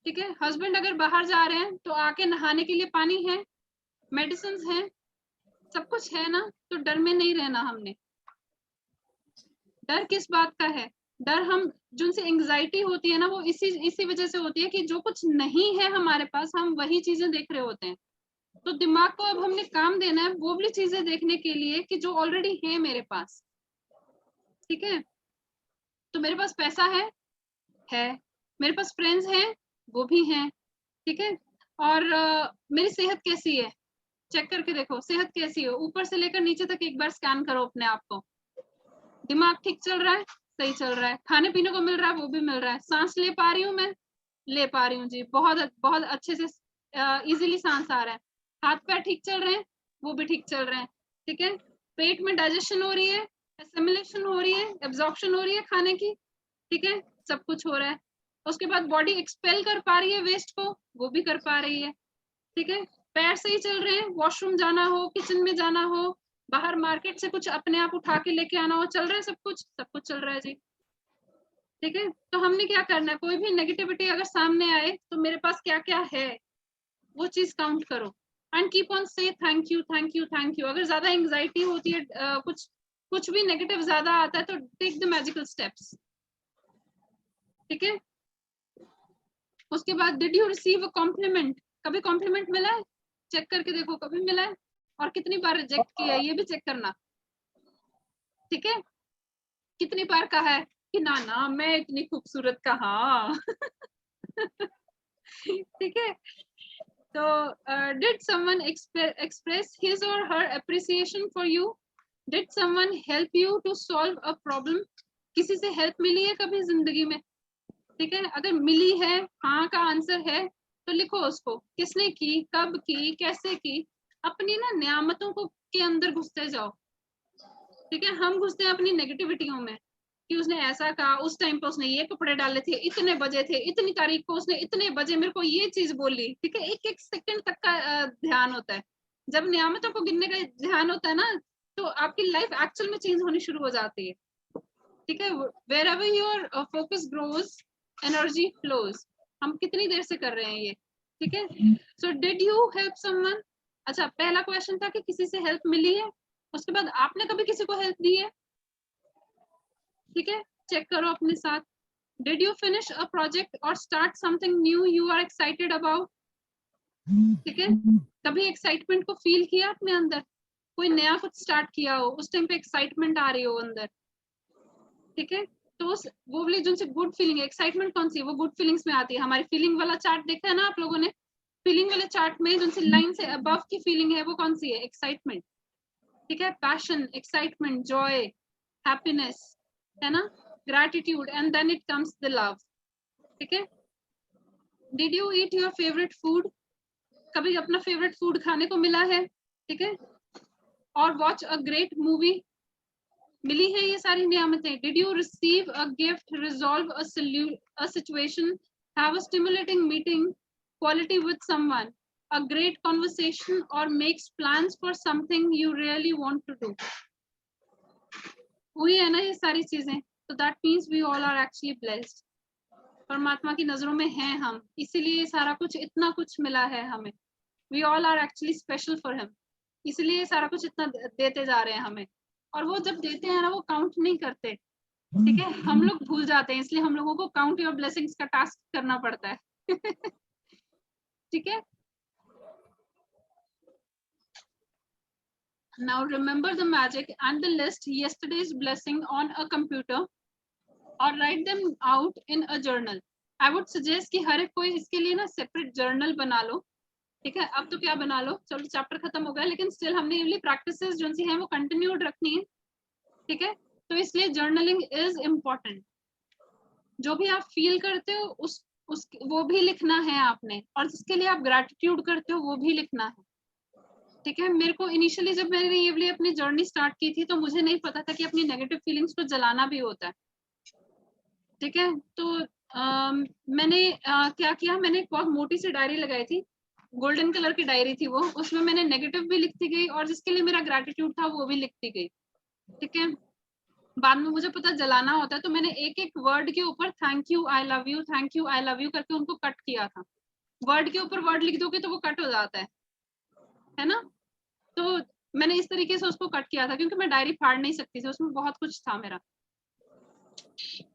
ठीक है, हस्बैंड अगर बाहर जा रहे हैं तो आके नहाने के लिए पानी है, मेडिसिन है, सब कुछ है ना, तो डर में नहीं रहना हमने। डर किस बात का है, डर हम जिनसे एंग्जाइटी होती है ना, वो इसी वजह से होती है कि जो कुछ नहीं है हमारे पास, हम वही चीजें देख रहे होते हैं। तो दिमाग को अब हमने काम देना है वो वाली चीजें देखने के लिए कि जो ऑलरेडी है मेरे पास, ठीक है। तो मेरे पास पैसा है, मेरे पास फ्रेंड्स हैं, वो भी हैं, ठीक है, और मेरी सेहत कैसी है, चेक करके देखो सेहत कैसी है, ऊपर से लेकर नीचे तक एक बार स्कैन करो अपने आप को, दिमाग ठीक चल रहा है, सही चल रहा है, खाने पीने को मिल रहा है, वो भी मिल रहा है, सांस ले पा रही हूँ मैं, ले पा रही हूँ जी, बहुत बहुत अच्छे से इजीली सांस आ रहा है, हाथ पैर ठीक चल रहे हैं, वो भी ठीक चल रहे हैं, ठीक है, पेट में डाइजेशन हो रही है, एसिमिलेशन हो रही है, एब्जॉर्प्शन हो रही है खाने की, ठीक है, सब कुछ हो रहा है। उसके बाद बॉडी एक्सपेल कर पा रही है वेस्ट को, वो भी कर पा रही है, ठीक है, पैर सही चल रहे हैं, वॉशरूम जाना हो, किचन में जाना हो, बाहर मार्केट से कुछ अपने आप उठा के लेके आना हो, चल रहा है, सब कुछ चल रहा है जी, ठीक है। तो हमने क्या करना है, कोई भी नेगेटिविटी अगर सामने आए तो मेरे पास क्या क्या है वो चीज काउंट करो, एंड कीप ऑन से thank you thank you thank you. अगर ज्यादा एंग्जाइटी होती है, कुछ भी नेगेटिव ज्यादा आता है, तो टेक द मैजिकल स्टेप्स, ठीक है। उसके बाद did you receive a compliment, कभी कॉम्प्लीमेंट मिला है? चेक करके देखो कभी मिला है, और कितनी बार रिजेक्ट किया है ये भी चेक करना। ठीक है, कितनी बार कहा है कि ना ना मैं इतनी खूबसूरत कहाँ ठीक है। तो डिड समवन एक्सप्रेस हिज और her appreciation for you, did someone help you to solve a problem, किसी से हेल्प मिली है कभी जिंदगी में? ठीक है, अगर मिली है, हाँ का आंसर है तो लिखो उसको, किसने की, कब की, कैसे की। अपनी ना नियामतों को के अंदर घुसते जाओ। ठीक है, हम घुसते हैं अपनी नेगेटिविटियों में कि उसने ऐसा कहा, उस टाइम पे उसने ये कपड़े डाले थे, इतने बजे थे, इतनी तारीख को उसने इतने बजे मेरे को ये चीज बोली। ठीक है, एक एक सेकंड तक का ध्यान होता है। जब नियामतों को गिनने का ध्यान होता है ना, तो आपकी लाइफ एक्चुअल में चेंज होनी शुरू हो जाती है। ठीक है, wherever your focus grows, energy flows। हम कितनी देर से कर रहे हैं ये? ठीक है, so did you help someone? अच्छा, पहला क्वेश्चन था कि किसी से हेल्प मिली है, उसके बाद आपने कभी किसी को हेल्प दी है? ठीक है, चेक करो अपने साथ। Did you finish a project और start something new you are excited about? ठीक है, कभी एक्साइटमेंट को फील किया अपने अंदर? कोई नया कुछ स्टार्ट किया हो, उस टाइम पे एक्साइटमेंट आ रही हो अंदर। ठीक है, तो उस वो वाली जो गुड फीलिंग है, एक्साइटमेंट कौन सी है? वो गुड फीलिंग्स में आती है। हमारी फीलिंग वाला चार्ट देखा है ना आप लोगों ने? फीलिंग वाले चार्ट में जो लाइन से अबव की फीलिंग है वो कौन सी है? एक्साइटमेंट। ठीक है, पैशन, एक्साइटमेंट, जॉय, हैप्पीनेस, है ना, gratitude, and then it comes the love. ठीक है, did you eat your favourite food, कभी अपना फेवरेट फूड खाने को मिला है? ठीक है, और वॉच अ ग्रेट मूवी, मिली है ये सारी नियामतें। Did you receive a gift, resolve a situation, have a stimulating meeting, quality with someone, a great conversation, और makes plans for something you really want to do. वही है ना ये सारी चीजें। तो that means we all are actually blessed. परमात्मा की नजरों में हैं हम, इसीलिए सारा कुछ, इतना कुछ मिला है हमें। We all are actually special for him, इसलिए सारा कुछ इतना देते जा रहे हैं हमें। और वो जब देते हैं ना, वो काउंट नहीं करते। ठीक है, हम लोग भूल जाते हैं, इसलिए हम लोगों को काउंट योर ब्लेसिंग्स का टास्क करना पड़ता है ठीक है, now remember the magic and the list yesterday's blessing on a computer और write them out in a journal. I would suggest कि हर एक कोई इसके लिए ना सेपरेट जर्नल बना लो। ठीक है, अब तो क्या बना लो, चलो चैप्टर खत्म हो गया, लेकिन स्टिल हमने ये प्रैक्टिसेस जो सी हैं वो कंटिन्यूड रखनी है। ठीक है, तो इसलिए जर्नलिंग इज इम्पोर्टेंट। जो भी आप फील करते हो उस वो भी लिखना है आपने, और जिसके लिए आप ग्रैटिट्यूड करते हो वो भी लिखना है। ठीक है, मेरे को इनिशियली जब मैंने ये वाली अपनी जर्नी स्टार्ट की थी तो मुझे नहीं पता था कि अपनी नेगेटिव फीलिंग्स को जलाना भी होता है। ठीक है, तो मैंने क्या किया, मैंने एक बहुत मोटी सी डायरी लगाई थी, गोल्डन कलर की डायरी थी वो, उसमें मैंने नेगेटिव भी लिखती गई और जिसके लिए मेरा ग्रैटिट्यूड था वो भी लिखती गई। ठीक है, बाद में मुझे पता जलाना होता है तो मैंने एक एक वर्ड के ऊपर thank you, I love you, thank you, I love you करके उनको कट किया था। वर्ड के ऊपर वर्ड लिख दोगे तो वो कट हो जाता है ना? तो मैंने इस तरीके से उसको कट किया था क्योंकि मैं डायरी फाड़ नहीं सकती थी, उसमें बहुत कुछ था मेरा।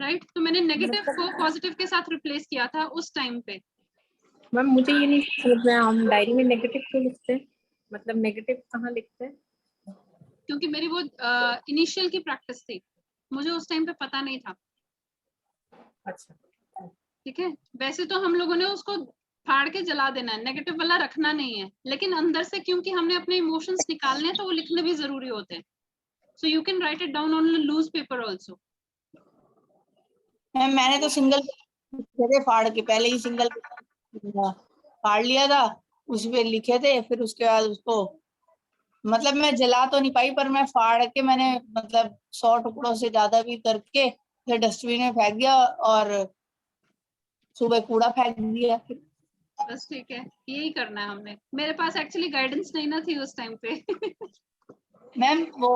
राइट, तो मैंने नेगेटिव को पॉजिटिव के साथ रिप्लेस किया था उस टाइम पे।
मैम मुझे ये नहीं समझ में आया, हम डायरी में नेगेटिव क्यों लिखते हैं? मतलब नेगेटिव कहाँ लिखते हैं?
क्योंकि मेरी वो इनिशियल की प्रैक्टिस थी, मुझे उस टाइम पे पता नहीं था।
अच्छा,
ठीक है, वैसे तो हम लोगों ने उसको फाड़ के जला देना है, नेगेटिव वाला रखना नहीं है, लेकिन अंदर से क्योंकि हमने अपने इमोशंस निकालने हैं तो वो लिखने भी जरूरी होते हैं। So you can write it down on loose paper also.
मैंने तो सिंगल थे फाड़ के, पहले ही सिंगल फाड़ लिया था, उस पे लिखे थे, फिर उसके बाद उसको मतलब मैं जला तो नहीं पाई पर मैं फाड़ के मैंने मतलब 100 टुकड़ों से ज्यादा भी करके फिर डस्टबिन में फेंक दिया और सुबह कूड़ा फेंक दिया।
बस ठीक है, यही करना है हमने। मेरे पास एक्चुअली गाइडेंस नहीं ना थी उस टाइम पे
मैम वो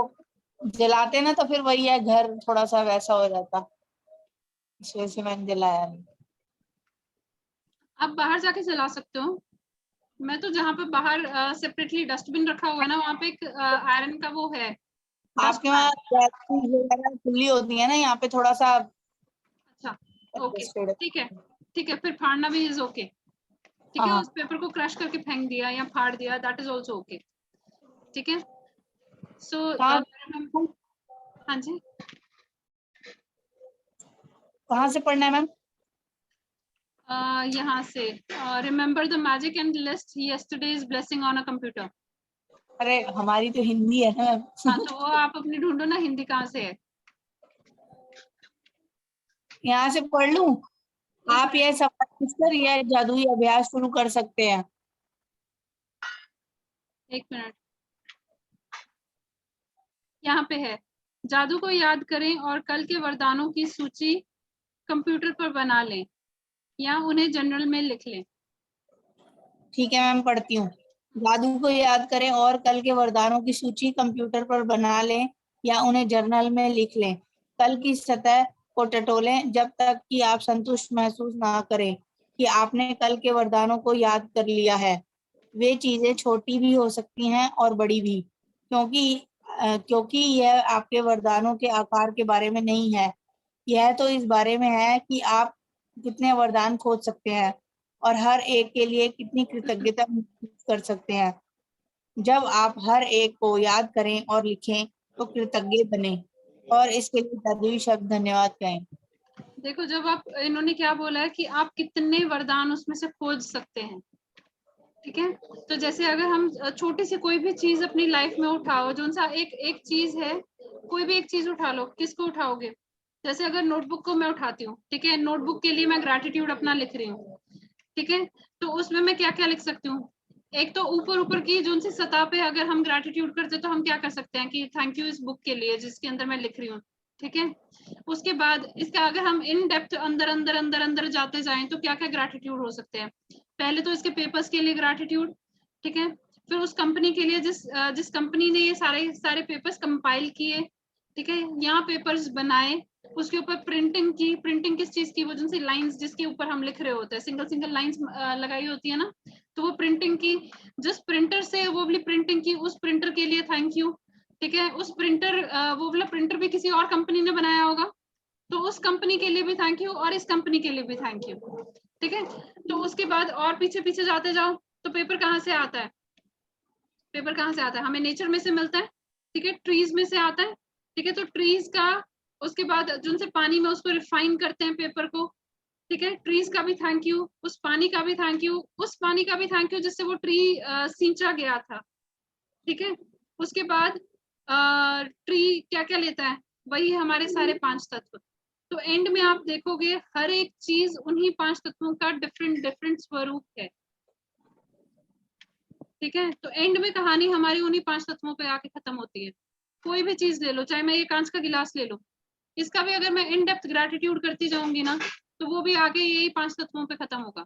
जलाते ना तो फिर वही है, घर थोड़ा सा वैसा हो जाता, इस वजह से मैंने जलाया नहीं।
आप बाहर जाके जला सकते हो। मैं तो जहाँ पे बाहर सेपरेटली डस्टबिन रखा हुआ है ना, वहाँ पे एक आयरन का वो है।
आपके वहाँ खुली होती है ना, यहाँ पे थोड़ा सा
अच्छा, ओके ठीक है, फिर फाड़ना भी इज ओके, ठीक है।
हाँ।
उस पेपर को क्रश करके फेंक दिया या फाड़ दिया, दैट इज ऑल्सो ओके, ठीक है। सो
हाँ।
हाँ जी,
कहाँ से पढ़ना है मैम?
यहाँ से remember the magic and list yesterday's blessing on a computer.
अरे हमारी तो हिंदी है ना मैम।
हाँ तो वो आप अपनी ढूंढो ना, हिंदी कहाँ से है।
यहाँ से पढ़ लूं? आप यह सवाल पूछकर यह जादुई अभ्यास शुरू कर सकते हैं।
एक मिनट, यहाँ पे है, जादू को याद करें और कल के वरदानों की सूची कंप्यूटर पर बना लें या उन्हें जर्नल में लिख लें।
ठीक है मैम, पढ़ती हूँ। जादू को याद करें और कल के वरदानों की सूची कंप्यूटर पर बना लें या उन्हें जर्नल में लिख लें। कल की सतह को टटोलें जब तक कि आप संतुष्ट महसूस ना करें कि आपने कल के वरदानों को याद कर लिया है। वे चीजें छोटी भी हो सकती हैं और बड़ी भी, क्योंकि यह आपके वरदानों के आकार के बारे में नहीं है। यह तो इस बारे में है कि आप कितने वरदान खोज सकते हैं और हर एक के लिए कितनी कृतज्ञता महसूस कर सकते हैं। जब आप हर एक को याद करें और लिखें तो कृतज्ञ बने और इसके लिए जादुई शब्द धन्यवाद कहें।
देखो, जब आप, इन्होंने क्या बोला है कि आप कितने वरदान उसमें से खोज सकते हैं, ठीक है। तो जैसे अगर हम छोटी सी कोई भी चीज अपनी लाइफ में उठाओ, जो सा एक चीज है, कोई भी एक चीज उठा लो, किसको उठाओगे? जैसे अगर नोटबुक को मैं उठाती हूँ, ठीक है, नोटबुक के लिए मैं ग्रैटिट्यूड अपना लिख रही हूँ, ठीक है। तो उसमें मैं क्या क्या लिख सकती हूँ? एक तो ऊपर की जो सी सतह पे अगर हम ग्रैटिट्यूड करते तो हम क्या कर सकते हैं कि थैंक यू इस बुक के लिए जिसके अंदर मैं लिख रही हूँ, ठीक है। उसके बाद इसका अगर हम इन डेप्थ अंदर जाते जाएं तो क्या क्या ग्रैटिट्यूड हो सकते हैं? पहले तो इसके पेपर्स के लिए ग्रैटिट्यूड, ठीक है। फिर उस कंपनी के लिए जिस कंपनी ने ये सारे पेपर्स कंपाइल किए, ठीक है, यहाँ पेपर्स बनाए, उसके ऊपर प्रिंटिंग किस चीज की, वो जिनसे लाइंस जिसके ऊपर हम लिख रहे होते हैं, सिंगल लाइंस लगाई होती है ना, तो वो प्रिंटिंग की, जिस प्रिंटर से वो वाली प्रिंटिंग की, उस प्रिंटर के लिए थैंक यू, ठीक है। उस प्रिंटर वो वाला प्रिंटर भी किसी और कंपनी ने बनाया होगा, तो उस कंपनी के लिए भी थैंक यू और इस कंपनी के लिए भी थैंक यू, ठीक है। तो उसके बाद और पीछे जाते जाओ, तो पेपर कहाँ से आता है? पेपर कहाँ से आता है? हमें नेचर में से मिलता है, ठीक है, ट्रीज में से आता है, ठीक है। तो ट्रीज का, उसके बाद जिनसे पानी में उसको रिफाइन करते हैं पेपर को, ठीक है, ट्रीज का भी थैंक यू, उस पानी का भी थैंक यू, उस पानी का भी थैंक यू जिससे वो ट्री सींचा गया था, ठीक है। उसके बाद ट्री क्या क्या लेता है? वही हमारे सारे 5 तत्व। तो एंड में आप देखोगे हर एक चीज उन्हीं 5 तत्वों का डिफरेंट स्वरूप है, ठीक है। तो एंड में कहानी हमारी उन्हीं 5 तत्वों पे आके खत्म होती है। कोई भी चीज ले लो, चाहे मैं ये कांच का गिलास ले लो, इसका भी अगर मैं इन डेप्थ ग्रैटिट्यूड करती जाऊंगी ना, तो वो भी आगे यही 5 तत्वों पे खत्म होगा,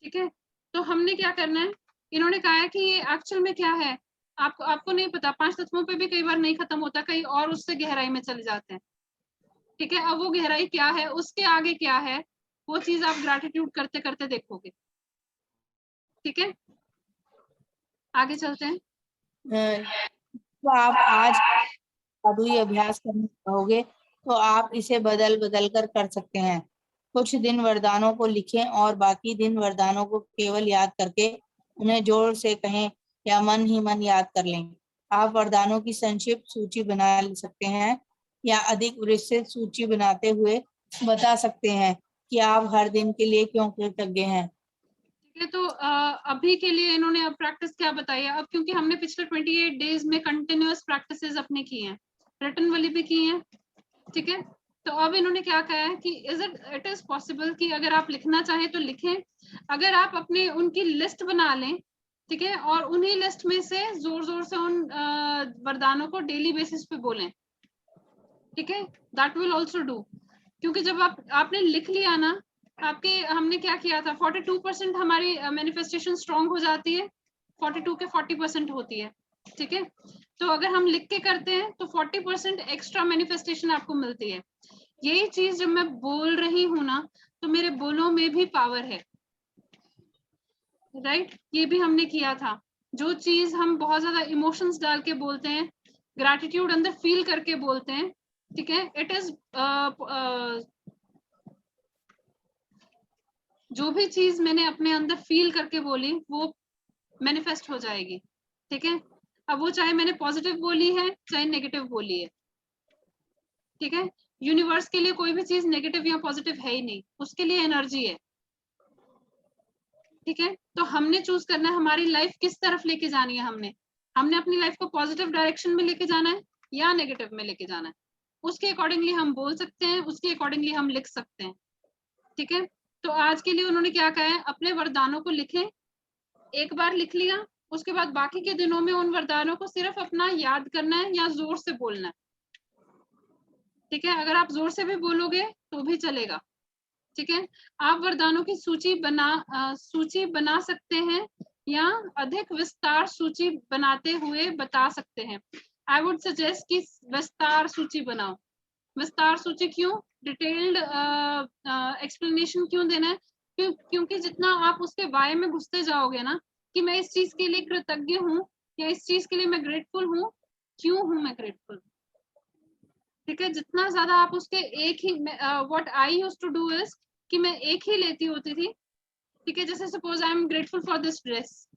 ठीक है। तो हमने क्या करना है, इन्होंने कहा है कि ये एक्चुअल में क्या है, आपको नहीं पता। 5 तत्वों पे भी कई बार नहीं खत्म होता, कई और उससे गहराई में चले जाते हैं, ठीक है। अब वो गहराई क्या है, उसके आगे क्या है, वो चीज आप ग्रैटिट्यूड करते करते देखोगे, ठीक है। आगे चलते हैं।
तो आप आज जादुई अभ्यास करना चाहोगे तो आप इसे बदल कर सकते हैं। कुछ दिन वरदानों को लिखें और बाकी दिन वरदानों को केवल याद करके उन्हें जोर से कहें या मन ही मन याद कर लें। आप वरदानों की संक्षिप्त सूची बना सकते हैं या अधिक विस्तृत सूची बनाते हुए बता सकते हैं कि आप हर दिन के लिए क्यों कृतज्ञ हैं।
ठीक है, तो अभी के लिए इन्होंने अब प्रैक्टिस क्या बताई है? अब क्योंकि हमने पिछले 28 डेज में कंटिन्यूअस प्रैक्टिसेस अपने की हैं, रिटन वाली भी की हैं, ठीक है। तो अब इन्होंने क्या कहा है कि इट इज पॉसिबल कि अगर आप लिखना चाहें तो लिखें, अगर आप अपने उनकी लिस्ट बना लें, ठीक है, और उन्हीं लिस्ट में से जोर से उन वरदानों को डेली बेसिस पे बोलें, ठीक है, दैट विल ऑल्सो डू। क्योंकि जब आपने लिख लिया ना, आपके, हमने क्या किया था, 42% हमारी मैनिफेस्टेशन स्ट्रांग हो जाती है, 42 के 40% होती है, ठीक है। तो अगर हम लिख के करते हैं तो 40% एक्स्ट्रा मैनिफेस्टेशन आपको मिलती है। यही चीज जब मैं बोल रही हूँ ना, तो मेरे बोलों में भी पावर है, राइट। ये भी हमने किया था। जो चीज हम बहुत ज्यादा इमोशंस डाल के बोलते हैं, ग्रैटिट्यूड अंदर फील करके बोलते हैं, ठीक है, इट इज जो भी चीज मैंने अपने अंदर फील करके बोली वो मैनिफेस्ट हो जाएगी। ठीक है, अब वो चाहे मैंने पॉजिटिव बोली है चाहे नेगेटिव बोली है। ठीक है, यूनिवर्स के लिए कोई भी चीज नेगेटिव या पॉजिटिव है ही नहीं, उसके लिए एनर्जी है। ठीक है, तो हमने चूज करना है हमारी लाइफ किस तरफ लेके जानी है। हमने अपनी लाइफ को पॉजिटिव डायरेक्शन में लेके जाना है या नेगेटिव में लेके जाना है। उसके अकॉर्डिंगली हम बोल सकते हैं, उसके अकॉर्डिंगली हम लिख सकते हैं। ठीक है, तो आज के लिए उन्होंने क्या कहा है, अपने वरदानों को लिखें। एक बार लिख लिया, उसके बाद बाकी के दिनों में उन वरदानों को सिर्फ अपना याद करना है या जोर से बोलना है। ठीक है, अगर आप जोर से भी बोलोगे तो भी चलेगा। ठीक है, आप वरदानों की सूची बना सकते हैं या अधिक विस्तार सूची बनाते हुए बता सकते हैं। आई वुड सजेस्ट कि विस्तार सूची बनाओ। विस्तार सूची क्यों, डिटेल्ड एक्सप्लेनेशन क्यों देना है, क्योंकि जितना आप उसके वाय में घुसते जाओगे ना कि मैं इस चीज के लिए कृतज्ञ हूँ या इस चीज के लिए मैं ग्रेटफुल हूँ, क्यों हूँ मैं ग्रेटफुल। ठीक है, जितना ज्यादा आप उसके एक ही what I used to do is कि मैं एक ही लेती होती थी। ठीक है, जैसे suppose I am grateful for this dress.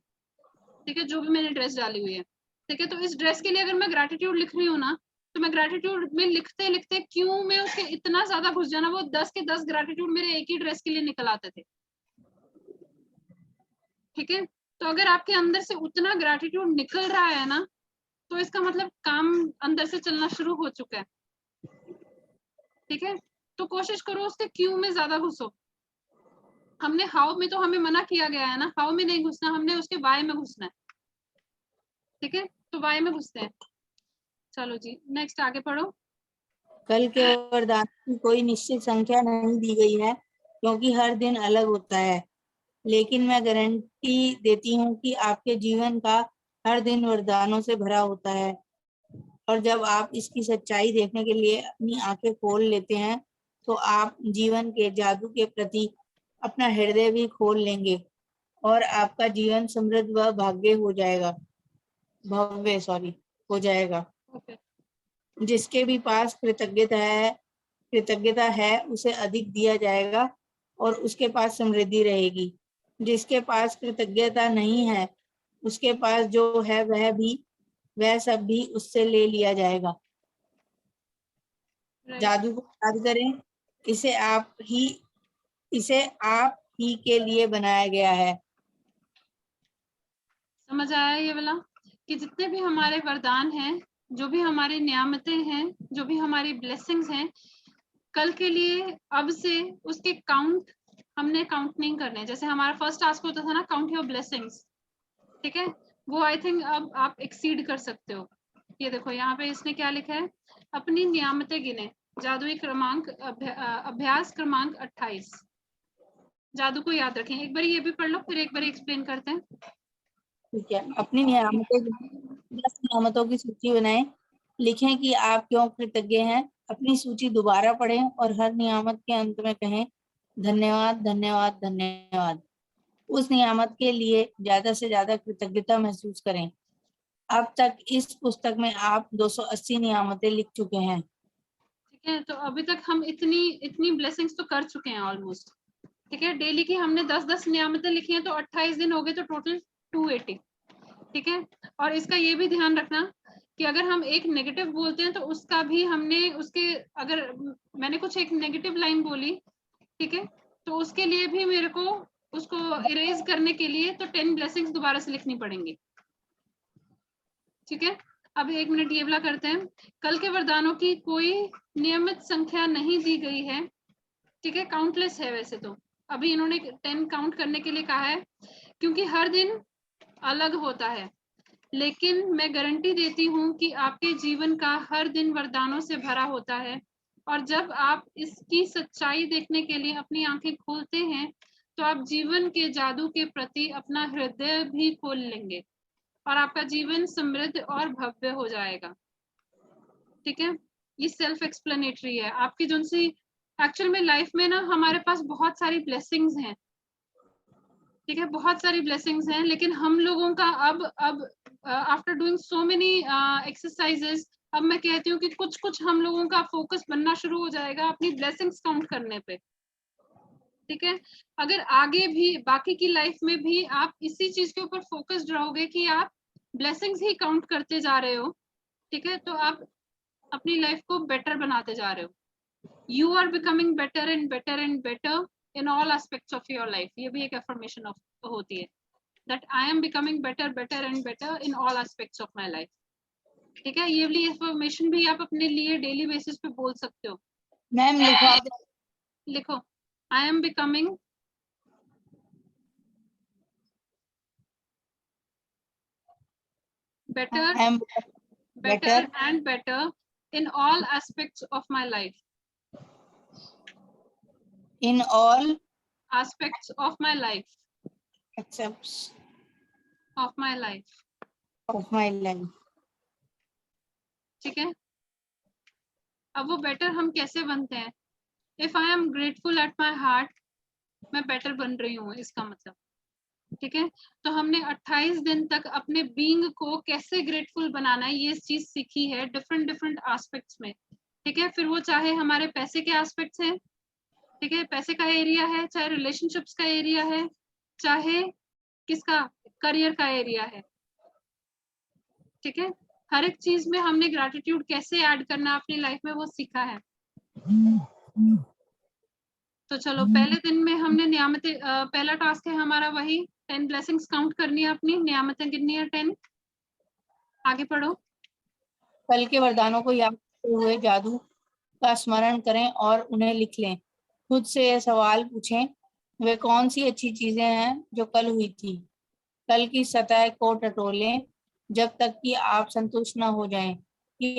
ठीक है, जो भी मैंने ड्रेस डाली हुई है। ठीक है, तो इस ड्रेस के लिए अगर मैं ग्रेटिट्यूड लिख रही हूँ ना, तो मैं ग्रेटिट्यूड में लिखते लिखते क्यों मैं उसके इतना ज्यादा घुस जाना, वो 10 के 10 ग्रेटिट्यूड मेरे एक ही ड्रेस के लिए निकल आते थे। ठीक है, तो अगर आपके अंदर से उतना ग्रेटिट्यूड निकल रहा है ना, तो इसका मतलब काम अंदर से चलना शुरू हो चुका है। ठीक है, तो कोशिश करो उसके क्यों में ज्यादा घुसो। हमने हाउ में तो हमें मना किया गया है ना, हाउ में नहीं घुसना, हमने उसके वाई में घुसना है। ठीक है, तो वाई में घुसते हैं। चलो जी, नेक्स्ट आगे पढ़ो।
कल के वरदान की कोई निश्चित संख्या नहीं दी गई है क्योंकि हर दिन अलग होता है, लेकिन मैं गारंटी देती हूँ कि आपके जीवन का हर दिन वरदानों से भरा होता है। और जब आप इसकी सच्चाई देखने के लिए अपनी आंखें खोल लेते हैं तो आप जीवन के जादू के प्रति अपना हृदय भी खोल लेंगे और आपका जीवन समृद्ध व भव्य हो जाएगा हो जाएगा।
ओके,
जिसके भी पास कृतज्ञता है उसे अधिक दिया जाएगा और उसके पास समृद्धि रहेगी। जिसके पास कृतज्ञता नहीं है उसके पास जो है वह सब भी उससे ले लिया जाएगा।
राइट,
जादू को याद करें, इसे आप ही के लिए बनाया गया है।
समझ आया ये वाला कि जितने भी हमारे वरदान हैं, जो भी हमारी नियामतें हैं, जो भी हमारी ब्लेसिंग्स हैं, कल के लिए अब से उसके काउंट हमने काउंट नहीं करने। जैसे हमारा फर्स्ट टास्क होता था ना, काउंट योर ब्लेसिंग्स। ठीक है, वो आई थिंक अब आप एक्सीड कर सकते हो। ये देखो यहाँ पे इसने क्या लिखा है, अपनी नियामतें गिने। जादुई क्रमांक अभ्यास क्रमांक 28। जादू को याद रखें। एक बार ये भी पढ़ लो, फिर एक बार एक्सप्लेन करते हैं।
ठीक है, अपनी नियामतें 10 नियामतों की सूची बनाएं। लिखें कि आप क्यों कृतज्ञ हैं। अपनी सूची दोबारा पढ़ें और हर नियामत के अंत में कहें धन्यवाद धन्यवाद धन्यवाद। उस नियामत के लिए ज्यादा से ज्यादा कृतज्ञता महसूस करें। अब तक इस पुस्तक में आप 280 नियामतें लिख चुके हैं।
ठीक है, तो अभी तक हम इतनी ब्लेसिंग्स तो कर चुके हैं ऑलमोस्ट। ठीक है, डेली की हमने 10-10 नियामतें लिखी हैं, तो 28 दिन हो गए, तो टोटल 280। ठीक है, और इसका ये भी ध्यान रखना कि अगर हम एक नेगेटिव बोलते हैं तो उसका भी हमने उसके, अगर मैंने कुछ एक नेगेटिव लाइन बोली, ठीक है, तो उसके लिए भी मेरे को उसको इरेज करने के लिए तो 10 ब्लेसिंग्स दोबारा से लिखनी पड़ेंगी। ठीक है, अब 1 मिनट ये वाला करते हैं। कल के वरदानों की कोई नियमित संख्या नहीं दी गई है। ठीक है, काउंटलेस है वैसे तो। अभी इन्होंने 10 काउंट करने के लिए कहा है क्योंकि हर दिन अलग होता है, लेकिन मैं गारंटी देती हूँ कि आपके जीवन का हर दिन वरदानों से भरा होता है। और जब आप इसकी सच्चाई देखने के लिए अपनी आंखें खोलते हैं तो आप जीवन के जादू के प्रति अपना हृदय भी खोल लेंगे और आपका जीवन समृद्ध और भव्य हो जाएगा। ठीक है, ये सेल्फ एक्सप्लेनेटरी है आपकी जो सी एक्चुअल में लाइफ में ना हमारे पास बहुत सारी ब्लेसिंग्स हैं। ठीक है, बहुत सारी ब्लेसिंग्स हैं, लेकिन हम लोगों का अब after doing so many exercises अब मैं कहती हूँ कि कुछ कुछ हम लोगों का फोकस बनना शुरू हो जाएगा अपनी ब्लेसिंग्स काउंट करने पे, ठीक है। अगर आगे भी बाकी की लाइफ में भी आप इसी चीज के ऊपर फोकस्ड रहोगे कि आप ब्लेसिंग्स ही काउंट करते जा रहे हो, ठीक है, तो आप अपनी लाइफ को बेटर बनाते जा रहे हो। You are becoming better and better and better in all aspects of your life. ये भी एक एफर्मेशन होती है, that I am becoming better better and better in all aspects of my life, ठीक है। ये वाली एफर्मेशन भी आप अपने लिए डेली बेसिस पे बोल सकते हो।
मैम लिखवा दो।
लिखो, आई am becoming better
I am
better and better in all aspects of my life,
in all
aspects of my life,
aspects
of my life,
of my life.
ठीक है। अब वो बेटर हम कैसे बनते हैं? If I am grateful at my heart, मैं बेटर बन रही हूँ, इसका मतलब, ठीक है। तो हमने 28 दिन तक अपने बीइंग को कैसे ग्रेटफुल बनाना है ये चीज सीखी है डिफरेंट डिफरेंट एस्पेक्ट्स में, ठीक है। फिर वो चाहे हमारे पैसे के एस्पेक्ट्स हैं, ठीक है, पैसे का एरिया है, चाहे रिलेशनशिप्स का एरिया है, चाहे किसका करियर का एरिया है, ठीक है। हर एक चीज में हमने ग्रैटिट्यूड कैसे ऐड करना है अपनी लाइफ में वो सीखा है। तो चलो, पहले दिन में हमने नियामतें, पहला टास्क है हमारा वही 10 ब्लेसिंग्स काउंट करनी है, अपनी नियामतें गिननी है 10। आगे पढ़ो।
कल के वरदानों को याद करते हुए जादू का स्मरण करें और उन्हें लिख लें। खुद से यह सवाल पूछें, वे कौन सी अच्छी चीजें हैं जो कल हुई थी। कल की सतह को टटोलें जब तक कि आप संतुष्ट न हो जाएं कि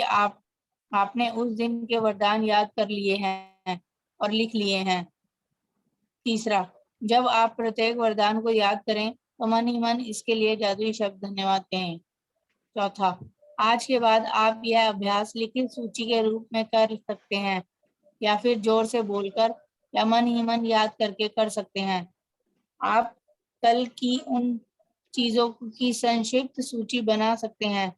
आपने उस दिन के वरदान याद कर लिए हैं और लिख लिए हैं। तीसरा, जब आप प्रत्येक वरदान को याद करें तो मन ही मन इसके लिए जादुई शब्द धन्यवाद कहें। चौथा, आज के बाद आप यह अभ्यास लिखित सूची के रूप में कर सकते हैं या फिर जोर से बोलकर या मन ही मन याद करके कर सकते हैं। आप कल की उन चीजों की संक्षिप्त सूची बना सकते हैं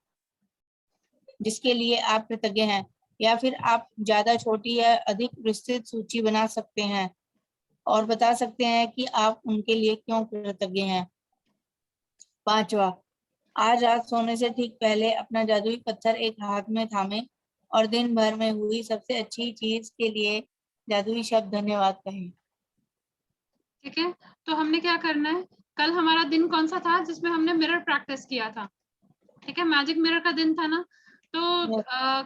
जिसके लिए आप कृतज्ञ हैं, या फिर आप ज्यादा छोटी या अधिक विस्तृत सूची बना सकते हैं और बता सकते हैं कि आप उनके लिए क्यों कृतज्ञ हैं। पांचवा, आज रात सोने से ठीक पहले अपना जादुई पत्थर एक हाथ में थामें और दिन भर में हुई सबसे अच्छी चीज के लिए जादुई शब्द धन्यवाद कहें।
ठीक है, तो हमने क्या करना है, कल हमारा दिन कौन सा था जिसमें हमने मिरर प्रैक्टिस किया था, ठीक है, मैजिक मिरर का दिन था ना। तो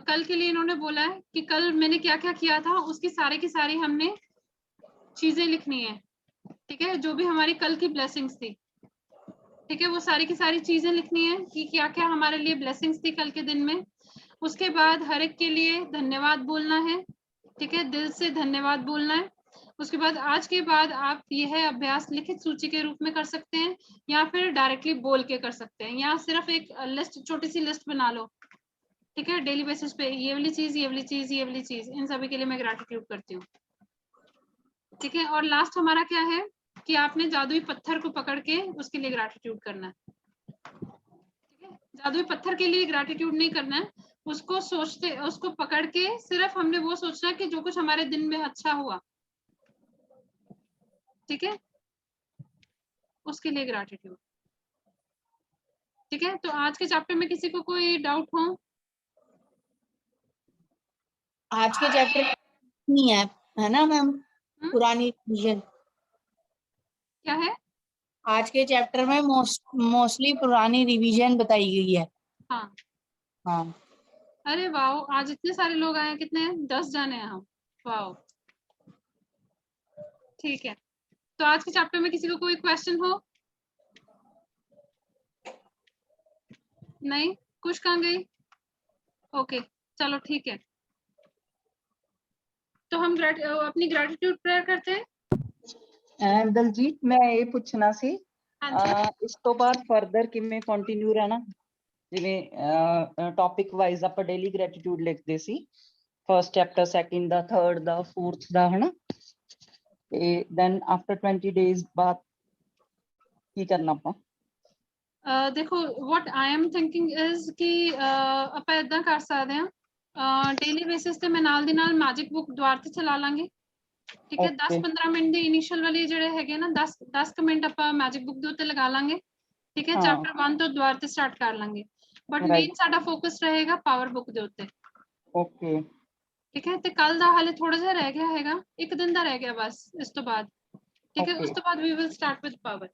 कल के लिए इन्होंने बोला है कि कल मैंने क्या क्या किया था उसकी की सारी हमने चीजें लिखनी है, ठीक है, जो भी हमारी कल की ब्लेसिंग्स थी, ठीक है, वो सारी की सारी चीजें लिखनी है कि क्या क्या हमारे लिए ब्लेसिंग्स थी कल के दिन में। उसके बाद हर एक के लिए धन्यवाद बोलना है, ठीक है, दिल से धन्यवाद बोलना है। उसके बाद आज के बाद आप यह अभ्यास लिखित सूची के रूप में कर सकते हैं या फिर डायरेक्टली बोल के कर सकते हैं, या सिर्फ एक लिस्ट, छोटी सी लिस्ट बना लो, ठीक है, डेली बेसिस पे ये वाली चीज, ये वाली चीज, ये वाली चीज, इन सभी के लिए मैं ग्रैटिट्यूड करती हूँ, ठीक है। और लास्ट हमारा क्या है कि आपने जादुई पत्थर को पकड़ के उसके लिए ग्रैटिट्यूड करना है, ठीक है। जादुई पत्थर के लिए ग्रैटिट्यूड नहीं करना है, उसको सोचते, उसको पकड़ के सिर्फ हमने वो सोचना है कि जो कुछ हमारे दिन में अच्छा हुआ, ठीक है, उसके लिए ग्रैटिट्यूड, ठीक है। तो आज के चैप्टर में किसी को कोई डाउट हो?
आज के चैप्टर नहीं है ना मैम? पुरानी रिवीजन
क्या है?
आज के चैप्टर में मोस्टली पुरानी रिवीजन बताई गई है।
हाँ
हाँ।
अरे वाह, आज इतने सारे लोग आए हैं, कितने हैं? 10 जाने हैं हम, वाह, ठीक है। तो आज के चैप्टर में किसी को कोई क्वेश्चन हो? नहीं, कुछ कहाँ गई? ओके, चलो ठीक है, तो हम अपनी ग्रैटिट्यूड प्रेयर करते हैं।
ਦਲਜੀਤ ਮੈਂ ਇਹ ਪੁੱਛਣਾ ਸੀ
ਹਾਂਜੀ
ਇਸ ਤੋਂ ਬਾਅਦ ਫਰਦਰ ਕਿਵੇਂ ਕੰਟੀਨਿਊ ਰਹਿਣਾ, ਜਿਵੇਂ ਟੌਪਿਕ ਵਾਈਜ਼ ਆਪਾਂ ਡੇਲੀ ਗ੍ਰੈਟੀਟਿਊਡ ਲਿਖਦੇ ਸੀ, ਫਰਸਟ ਚੈਪਟਰ, ਸੈਕਿੰਡ ਦਾ, ਥਰਡ ਦਾ, ਫੋਰਥ ਦਾ, ਹਨਾ, ਤੇ ਦੈਨ ਆਫਟਰ 20 ਡੇਜ਼ ਬਾਅਦ ਕੀ ਕਰਨਾ ਆਪਾਂ?
ਦੇਖੋ what I am thinking is ਕਿ ਆਪਾਂ ਇਦਾਂ ਕਰ ਸਕਦੇ ਹਾਂ ਡੇਲੀ ਬੇਸਿਸ ਤੇ ਮੈਂ ਨਾਲ ਦੀ ਨਾਲ ਮੈਜਿਕ ਬੁੱਕ ਦੁਆਰ ਤੇ ਚਲਾ ਲਾਂਗੀ, ਠੀਕ ਹੈ। 10-15 ਮਿੰਟ ਦੀ ਇਨੀਸ਼ੀਅਲ ਵਾਲੀ ਜਿਹੜੇ ਹੈਗੇ ਨਾ 10 ਮਿੰਟ ਆਪਾਂ ਮੈਜਿਕ ਬੁੱਕ ਦੇ ਉੱਤੇ ਲਗਾ ਲਾਂਗੇ, ਠੀਕ ਹੈ।
ਹਾਂ।
ਚੈਪਟਰ 1 ਤੋਂ ਦੁਆਰ ਤੇ ਸਟਾਰਟ ਕਰ ਲਾਂਗੇ, ਬਟ
Right.
ਮੇਨ ਸਾਡਾ ਫੋਕਸ ਰਹੇਗਾ ਪਾਵਰ ਬੁੱਕ ਦੇ ਉੱਤੇ,
ਓਕੇ
ਠੀਕ ਹੈ। ਤੇ ਕੱਲ ਦਾ ਹਾਲੇ ਥੋੜਾ ਜਿਹਾ ਰਹਿ ਗਿਆ ਹੈਗਾ, ਇੱਕ ਦਿਨ ਦਾ ਰਹਿ ਗਿਆ ਬਸ ਇਸ ਤੋਂ ਬਾਅਦ, ਠੀਕ ਹੈ। ਉਸ
Okay.
ਤੋਂ ਬਾਅਦ we will start with power.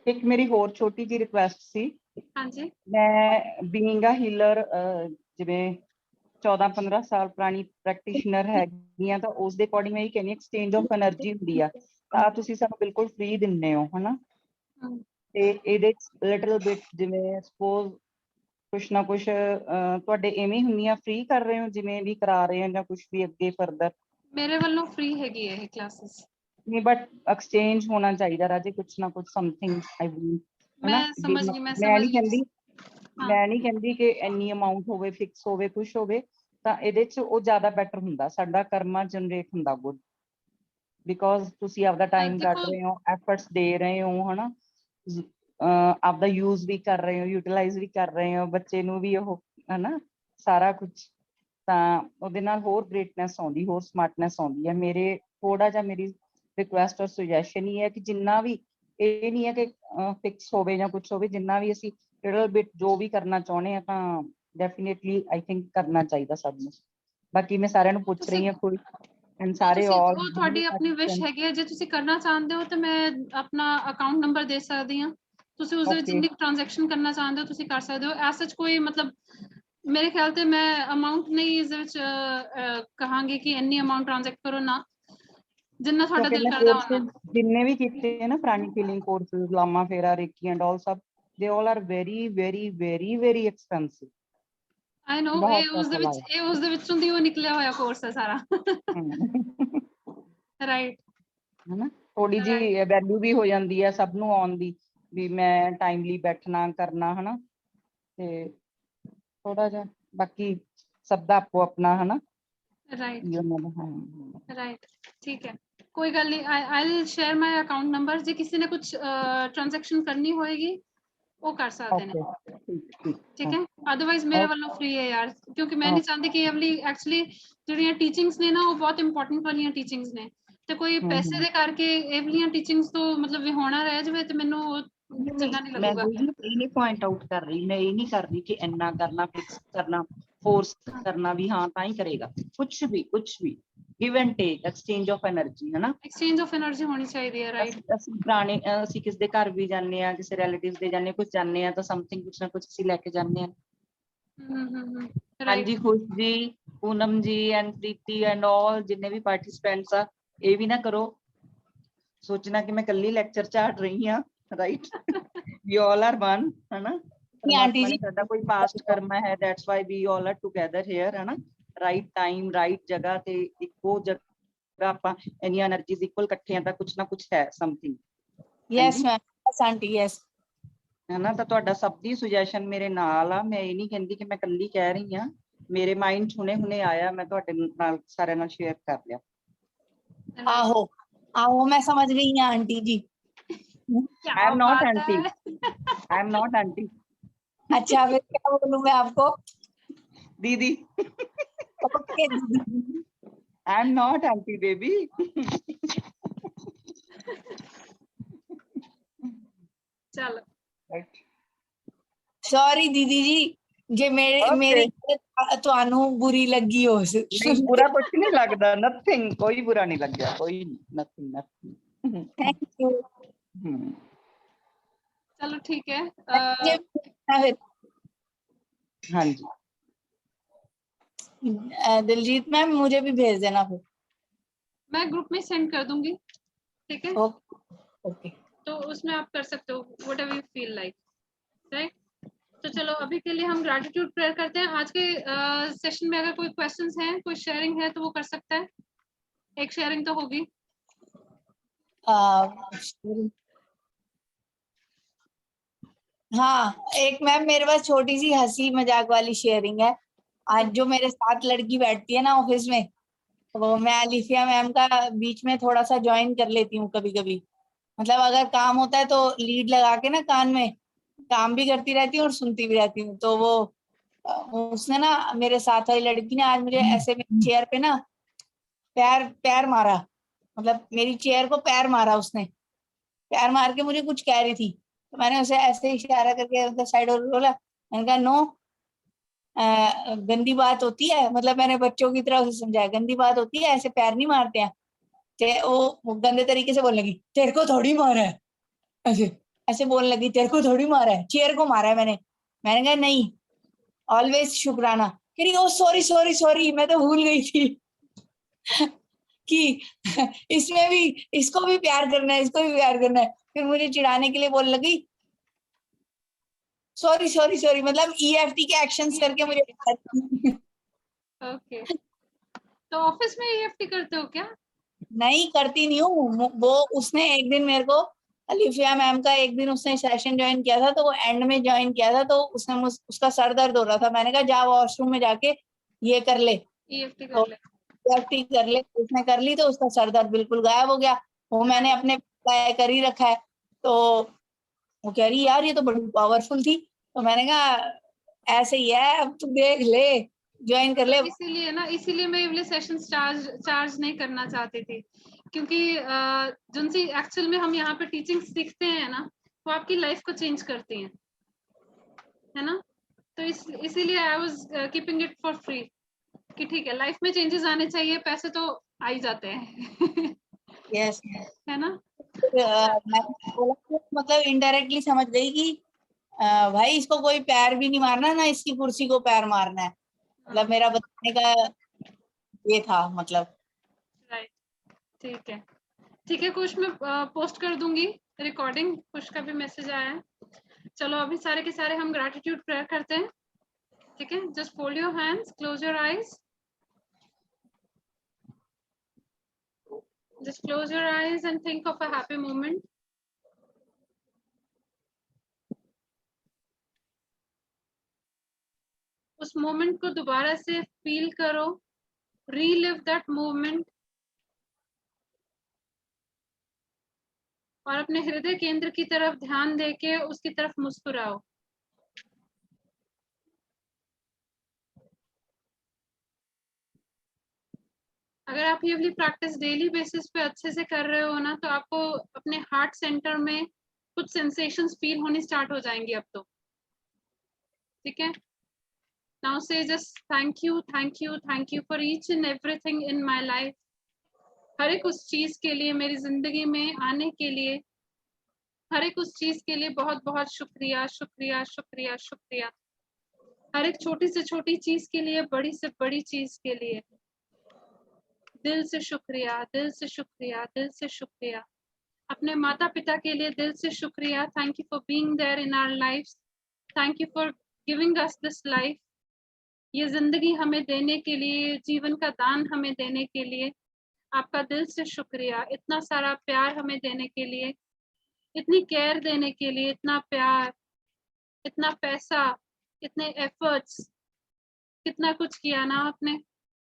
ਇੱਕ ਮੇਰੀ ਹੋਰ ਛੋਟੀ ਜਿਹੀ ਰਿਕੁਐਸਟ ਸੀ,
ਹਾਂਜੀ
ਮੈਂ ਬੀਇੰਗ ਅ ਹੀਲਰ ਜਿਵੇਂ 14-15 ਸਾਲ ਪੁਰਾਣੀ ਪ੍ਰੈਕਟੀਸ਼ਨਰ ਹੈਗੀ ਆ, ਤਾਂ ਉਸ ਦੇ ਅਕੋਰਡਿੰਗ ਮੈਂ ਇਹ ਕਹਿੰਦੀ ਐਕਸਚੇਂਜ ਆਫ એનર્ਜੀ ਹੁੰਦੀ ਆ, ਤਾਂ ਤੁਸੀਂ ਸਾਨੂੰ ਬਿਲਕੁਲ ਫ੍ਰੀ ਦਿੰਦੇ ਹੋ ਹਨਾ, ਤੇ ਇਹਦੇ ਲਿਟਲ ਬਿਟ ਜਿਵੇਂ ਸਪੋਜ਼ ਕੁਛ ਨਾ ਕੁਛ ਤੁਹਾਡੇ ਐਵੇਂ ਹੁੰਦੀਆਂ ਫ੍ਰੀ ਕਰ ਰਹੇ ਹੋ ਜਿਵੇਂ ਵੀ ਕਰਾ ਰਹੇ ਹੋ ਜਾਂ ਕੁਛ ਵੀ ਅੱਗੇ ਫਰਦਰ?
ਮੇਰੇ ਵੱਲੋਂ ਫ੍ਰੀ ਹੈਗੀ ਹੈ ਇਹ ਕਲਾਸਿਸ।
ਨਹੀਂ ਬਟ ਐਕਸਚੇਂਜ ਹੋਣਾ ਚਾਹੀਦਾ ਰਾਜੇ, ਕੁਛ ਨਾ ਕੁਛ ਸਮਥਿੰਗ ਆਈ ਮੀਨ ਹਨਾ।
ਮੈਂ ਸਮਝ ਗਈ,
ਮੈਂ
ਸਮਝ
ਨਹੀਂ
ਗਈ।
ਕਹਿੰਦੀ
ਹਾਂ।
ਮੈਂ ਨਹੀਂ ਕਹਿੰਦੀ ਕਿ ਇੰਨੀ ਅਮਾਉਂਟ ਹੋਵੇ, ਫਿਕਸ ਹੋਵੇ, ਕੁਛ ਹੋਵੇ, ਤਾਂ ਇਹਦੇ ਚ ਉਹ ਜ਼ਿਆਦਾ ਬੈਟਰ ਹੁੰਦਾ, ਸਾਡਾ ਕਰਮਾ ਜਨਰੇਟ ਹੁੰਦਾ ਗੁੱਡ, ਬਿਕੋਜ਼ ਤੁਸੀਂ ਆਪਦਾ ਟਾਈਮ ਕੱਢ
ਦੇਖੋ
ਰਹੇ ਹੋ, ਐਫਰਟਸ ਦੇ ਰਹੇ ਹੋ ਹਨਾ, ਆਪਦਾ ਯੂਜ਼ ਵੀ ਕਰ ਰਹੇ ਹੋ, ਯੂਟਿਲਾਈਜ਼ ਵੀ ਕਰ ਰਹੇ ਹੋ, ਬੱਚੇ ਨੂੰ ਵੀ ਉਹ ਹਨਾ ਸਾਰਾ ਕੁਝ, ਤਾਂ ਉਹਦੇ ਨਾਲ ਹੋਰ ਗ੍ਰੇਟਨੈਸ ਆਉਂਦੀ, ਹੋਰ ਸਮਾਰਟਨੈਸ ਆਉਂਦੀ ਹੈ। ਮੇਰੇ ਥੋੜਾ ਜਿਹਾ ਮੇਰੀ ਰਿਕੁਐਸਟ ਔਰ ਸੁਜੈਸ਼ਨ ਹੀ ਹੈ ਕਿ ਜਿੰਨਾ ਵੀ, ਇਹ ਨਹੀਂ ਹੈ ਕਿ ਫਿਕਸ ਹੋਵੇ ਜਾਂ ਕੁਝ ਹੋਵੇ, ਜਿੰਨਾ ਵੀ ਅਸੀਂ ਲਿਟਲ ਬਿਟ ਜੋ ਵੀ ਕਰਨਾ ਚਾਹੁੰਦੇ ਆ ਤਾਂ ਡੈਫੀਨੇਟਲੀ ਆਈ ਥਿੰਕ ਕਰਨਾ ਚਾਹੀਦਾ ਸਭ ਨੂੰ। ਬਾਕੀ ਮੈਂ ਸਾਰਿਆਂ ਨੂੰ ਪੁੱਛ ਰਹੀ ਹਾਂ, ਕੋਈ ਐਂਡ ਸਾਰੇ
ਉਹ ਤੁਹਾਡੀ ਆਪਣੀ ਵਿਸ਼ ਹੈਗੀ ਹੈ, ਜੇ ਤੁਸੀਂ ਕਰਨਾ ਚਾਹੁੰਦੇ ਹੋ ਤਾਂ ਮੈਂ ਆਪਣਾ ਅਕਾਊਂਟ ਨੰਬਰ ਦੇ ਸਕਦੀ ਹਾਂ, ਤੁਸੀਂ ਉਸ ਦੇ ਵਿੱਚ ਜਿੰਨੀ ਟ੍ਰਾਂਜੈਕਸ਼ਨ ਕਰਨਾ ਚਾਹੁੰਦੇ ਹੋ ਤੁਸੀਂ ਕਰ ਸਕਦੇ ਹੋ। ਐਸਾ ਕੋਈ ਮਤਲਬ ਮੇਰੇ ਖਿਆਲ ਤੇ ਮੈਂ ਅਮਾਉਂਟ ਨਹੀਂ ਇਸ ਦੇ ਵਿੱਚ ਕਹਾਂਗੀ ਕਿ ਇੰਨੀ ਅਮਾਉਂਟ ਟ੍ਰਾਂਜੈਕਟ ਕਰੋ, ਨਾ ਜਿੰਨਾ ਤੁਹਾਡਾ ਦਿਲ ਕਰਦਾ ਉਹਨਾਂ।
ਜਿੰਨੇ ਵੀ ਕੀਤੇ ਨਾ ਪੁਰਾਣੀ ਫੀਲਿੰਗ ਕੋਰਸਸ, ਲਾਮਾ ਫੇਰਾ, ਰੇਕੀ ਐਂਡ ਆਲ ਸਭ, they all are very very very very expensive.
I know, ਇਹ ਉਸ ਦੇ ਵਿੱਚੋਂ ਦੀ ਉਹ ਨਿਕਲਿਆ ਹੋਇਆ ਕੋਰਸ ਹੈ ਸਾਰਾ, ਰਾਈਟ
ਹਨਾ। ਥੋੜੀ ਜੀ ਵੈਲਿਊ ਵੀ ਹੋ ਜਾਂਦੀ ਹੈ ਸਭ ਨੂੰ ਆਉਣ ਦੀ, ਵੀ ਮੈਂ ਟਾਈਮਲੀ ਬੈਠਣਾ ਕਰਨਾ ਹਨਾ, ਤੇ ਥੋੜਾ ਜਿਹਾ ਬਾਕੀ ਸਭ ਦਾ ਆਪੋ ਆਪਣਾ ਹਨਾ।
ਰਾਈਟ ਠੀਕ ਹੈ, ਕੋਈ ਗੱਲ ਨਹੀਂ। I will share my account number, ਜੇ ਕਿਸੇ ਨੇ ਕੁਝ ਟ੍ਰਾਂਜੈਕਸ਼ਨ ਕਰਨੀ ਹੋਏਗੀ ਉਹ ਕਰ ਸਕਦੇ ਨੇ, ਠੀਕ ਹੈ। ਅਦਰਵਾਈਜ਼ ਮੇਰੇ ਵੱਲੋਂ ਫ੍ਰੀ ਹੈ ਯਾਰ, ਕਿਉਂਕਿ ਮੈਂ ਨਹੀਂ ਚਾਹੁੰਦੀ ਕਿ ਐਕਚੁਅਲੀ ਜਿਹੜੀਆਂ ਟੀਚਿੰਗਸ ਨੇ ਨਾ ਉਹ ਬਹੁਤ ਇੰਪੋਰਟੈਂਟ ਵਾਲੀਆਂ ਟੀਚਿੰਗਸ ਨੇ, ਤੇ ਕੋਈ ਪੈਸੇ ਦੇ ਕਰਕੇ ਇਹ ਵਾਲੀਆਂ ਟੀਚਿੰਗਸ ਤੋਂ ਮਤਲਬ ਵਿਹੋਣਾ ਰਹਿ ਜਾਵੇ ਤੇ ਮੈਨੂੰ ਚੰਗਾ ਨਹੀਂ
ਮੈਂ
ਲੱਗੂਗਾ।
ਇਹ ਨਹੀਂ ਪੁਆਇੰਟ ਆਊਟ ਕਰ ਰਹੀ, ਮੈਂ ਇਹ ਨਹੀਂ ਕਰ ਰਹੀ ਕਿ ਇੰਨਾ ਕਰਨਾ, ਫਿਕਸ ਕਰਨਾ, ਫੋਰਸ ਕਰਨਾ ਵੀ ਹਾਂ ਤਾਂ ਹੀ ਕਰੇਗਾ, ਕੁਛ ਵੀ give and take, exchange of energy ਹਨਾ।
ਐਕਸਚੇਂਜ ਆਫ એનર્ਜੀ ਹੋਣੀ ਚਾਹੀਦੀ ਹੈ, ਰਾਈਟ।
ਅਸੀਂ ਪੁਰਾਣੇ ਅਸੀਂ ਕਿਸੇ ਦੇ ਘਰ ਵੀ ਜਾਂਦੇ ਹਾਂ, ਕਿਸੇ ਰਿਲੇਟਿਵਸ ਦੇ ਜਾਂਦੇ, ਕੁਝ ਜਾਂਦੇ ਆ ਤਾਂ ਸਮਥਿੰਗ ਕੁਛ ਨਾ ਕੁਛ ਅਸੀਂ ਲੈ ਕੇ ਜਾਂਦੇ ਹਾਂ। ਹਾਂਜੀ ਖੁਸ਼ ਜੀ, Poonam ji and Preeti and all ਜਿੰਨੇ ਵੀ ਪਾਰਟਿਸਿਪੈਂਟਸ ਆ, ਇਹ ਵੀ ਨਾ ਕਰੋ ਸੋਚਣਾ ਕਿ ਮੈਂ ਇਕੱਲੀ ਲੈਕਚਰ ਝਾੜ ਰਹੀ ਹਾਂ, right. We all are one ਹਨਾ, ਪਰਮਾਤਮਾ ਨੇ ਸਾਡਾ ਕੋਈ ਪਾਸਟ ਕਰਮਾ ਹੈ, that's why we all are together here ਹਨਾ। ਰਾਈਟ ਟਾਈਮ, ਰਾਈਟ ਜਗ੍ਹਾ ਤੇ ਇੱਕੋ ਜਗ੍ਹਾ ਆਪਾਂ ਇੰਨੀਆਂ એનર્ਜੀਜ਼ ਇਕੁਅਲ ਇਕੱਠੇ ਆ ਤਾਂ ਕੁਛ ਨਾ ਕੁਛ ਹੈ something.
Yes ma'am, yes aunty, yes.
ਹਨਾ, ਤਾਂ ਤੁਹਾਡਾ ਸਭ ਦੀ ਸੁਜੈਸ਼ਨ ਮੇਰੇ ਨਾਲ ਆ, ਮੈਂ ਇਹ ਨਹੀਂ ਕਹਿੰਦੀ ਕਿ ਮੈਂ ਇਕੱਲੀ ਕਹਿ ਰਹੀ ਹਾਂ, ਮੇਰੇ ਮਾਈਂਡ 'ਚ ਹੁਣੇ ਆਇਆ, ਮੈਂ ਤੁਹਾਡੇ ਨਾਲ ਸਾਰਿਆਂ ਨਾਲ ਸ਼ੇਅਰ ਕਰ ਲਿਆ।
ਆਹੋ ਆਹੋ, मैं समझ गई हैं aunty ji.
I am not aunty. I am not aunty.
अच्छा फिर क्या बोलूं मैं आपको?
दीदी।
ओके दीदी।
I am not aunty baby.
चलो
सॉरी दीदी जी, जे मेरी ਤੁਹਾਨੂੰ बुरी लगी हो।
नहीं बुरा कुछ नहीं लगता, nothing, कोई बुरा नहीं लग गया, कोई nothing।
Thank you.
चलो ठीक है।
हाँ जी
दिलजीत मैम, मुझे भी भेज देना फिर।
मैं ग्रुप में सेंड कर दूंगी, ठीक है।
ओके।
तो उसमें आप कर सकते हो whatever you feel like, right. तो चलो अभी के लिए हम ग्रैटिट्यूड प्रेयर करते हैं। आज के सेशन में अगर कोई क्वेश्चंस हैं, कोई शेयरिंग है तो वो कर सकता है। एक शेयरिंग तो होगी।
हाँ, एक मैम मेरे पास छोटी सी हंसी मजाक वाली शेयरिंग है। आज जो मेरे साथ लड़की बैठती है ना ऑफिस में, वो मैं अलिफिया मैम का बीच में थोड़ा सा ज्वाइन कर लेती हूँ कभी कभी। मतलब अगर काम होता है तो लीड लगा के ना कान में, काम भी करती रहती हूँ और सुनती भी रहती हूँ। तो वो उसने ना, मेरे साथ वाली लड़की ने आज मुझे ऐसे मेरी चेयर पे ना पैर मारा, मतलब मेरी चेयर को पैर मारा उसने, पैर मार के मुझे कुछ कह रही थी। तो मैंने उसे ऐसे इशारा करके उधर साइड और बोला, मैंने कहा नो, गंदी बात होती है, मतलब मैंने बच्चों की तरह उसे समझाया, गंदी बात होती है, ऐसे पैर नहीं मारते हैं। वो गंदे तरीके से बोलने लगी, तेरे को थोड़ी मारा है, ऐसे ऐसे बोलने लगी, तेरे को थोड़ी मारा है, चेयर को मारा है मैंने कहा नहीं, ऑलवेज शुक्राना। कह रही ओ सॉरी सॉरी सॉरी, मैं तो भूल गई थी कि इसमें भी, इसको भी प्यार करना है, इसको भी प्यार करना है। फिर मुझे चिढ़ाने के लिए बोलने लगी सॉरी सॉरी सॉरी, मतलब EFT के एक्शंस करके मुझे
ओके, तो ऑफिस में EFT करते हो क्या?
नहीं करती नहीं हूँ वो। उसने एक दिन मेरे को, अलिफिया मैम का एक दिन उसने सेशन ज्वाइन किया था, तो वो एंड में ज्वाइन किया था, तो उसने उसका सर दर्द हो रहा था, मैंने कहा जा वॉशरूम में जाके ये कर ले,
EFT
तो
कर ले।
EFT कर ले। उसने कर ली तो उसका सर दर्द बिल्कुल गायब हो गया। वो मैंने अपने कर ही रखा है। तो वो कह रही यार ये तो बड़ी पावरफुल थी। तो मैंने कहा ऐसे ही है, अब तू देख ले, ज्वाइन कर ले।
इसीलिए मैं ये वाले सेशंस चार्ज नहीं करना चाहती थी, क्योंकि जिनसे एक्चुअल में हम यहाँ पे टीचिंग सीखते हैं ना, वो आपकी लाइफ को चेंज करती हैं, है ना। तो इसीलिए I was keeping it for free, कि ठीक है, लाइफ में चेंजेस आने चाहिए, पैसे तो आ ही जाते हैं
यस।
है ना।
मैं बोला कि मतलब इनडायरेक्टली समझ गई कि भाई इसको कोई पैर भी नहीं मारना, ना इसकी कुर्सी को पैर मारना है, मतलब मेरा बताने का ये था मतलब।
राइट, ठीक है कुछ मैं पोस्ट कर दूंगी रिकॉर्डिंग, कुछ का भी मैसेज आया है। चलो अभी सारे के सारे हम ग्रैटिट्यूड प्रेयर करते हैं, ठीक है। Just fold your hands, close your eyes, just close your eyes and think of a happy moment. उस मोमेंट को दोबारा से फील करो, रीलिव दैट मोमेंट, और अपने हृदय केंद्र की तरफ ध्यान देके उसकी तरफ मुस्कुराओ। अगर आप ये वाली प्रैक्टिस डेली बेसिस पे अच्छे से कर रहे हो ना, तो आपको अपने हार्ट सेंटर में कुछ सेंसेशंस फील होनी स्टार्ट हो जाएंगी अब तो, ठीक है। Now say just thank you for each and everything in my life. हर एक उस चीज के लिए, मेरी जिंदगी में आने के लिए, हर एक उस चीज के लिए बहुत बहुत शुक्रिया शुक्रिया शुक्रिया शुक्रिया। हर एक छोटी से छोटी चीज के लिए, बड़ी से बड़ी चीज के लिए दिल से शुक्रिया, दिल से शुक्रिया, दिल से शुक्रिया। अपने माता पिता के लिए दिल से शुक्रिया, thank you for being there in our lives, thank you for giving us this life. ये जिंदगी हमें देने के लिए, जीवन का दान हमें देने के लिए आपका दिल से शुक्रिया। इतना सारा प्यार हमें देने के लिए, इतनी केयर देने के लिए, इतना प्यार, इतना पैसा, इतने एफर्ट्स, कितना कुछ किया ना आपने।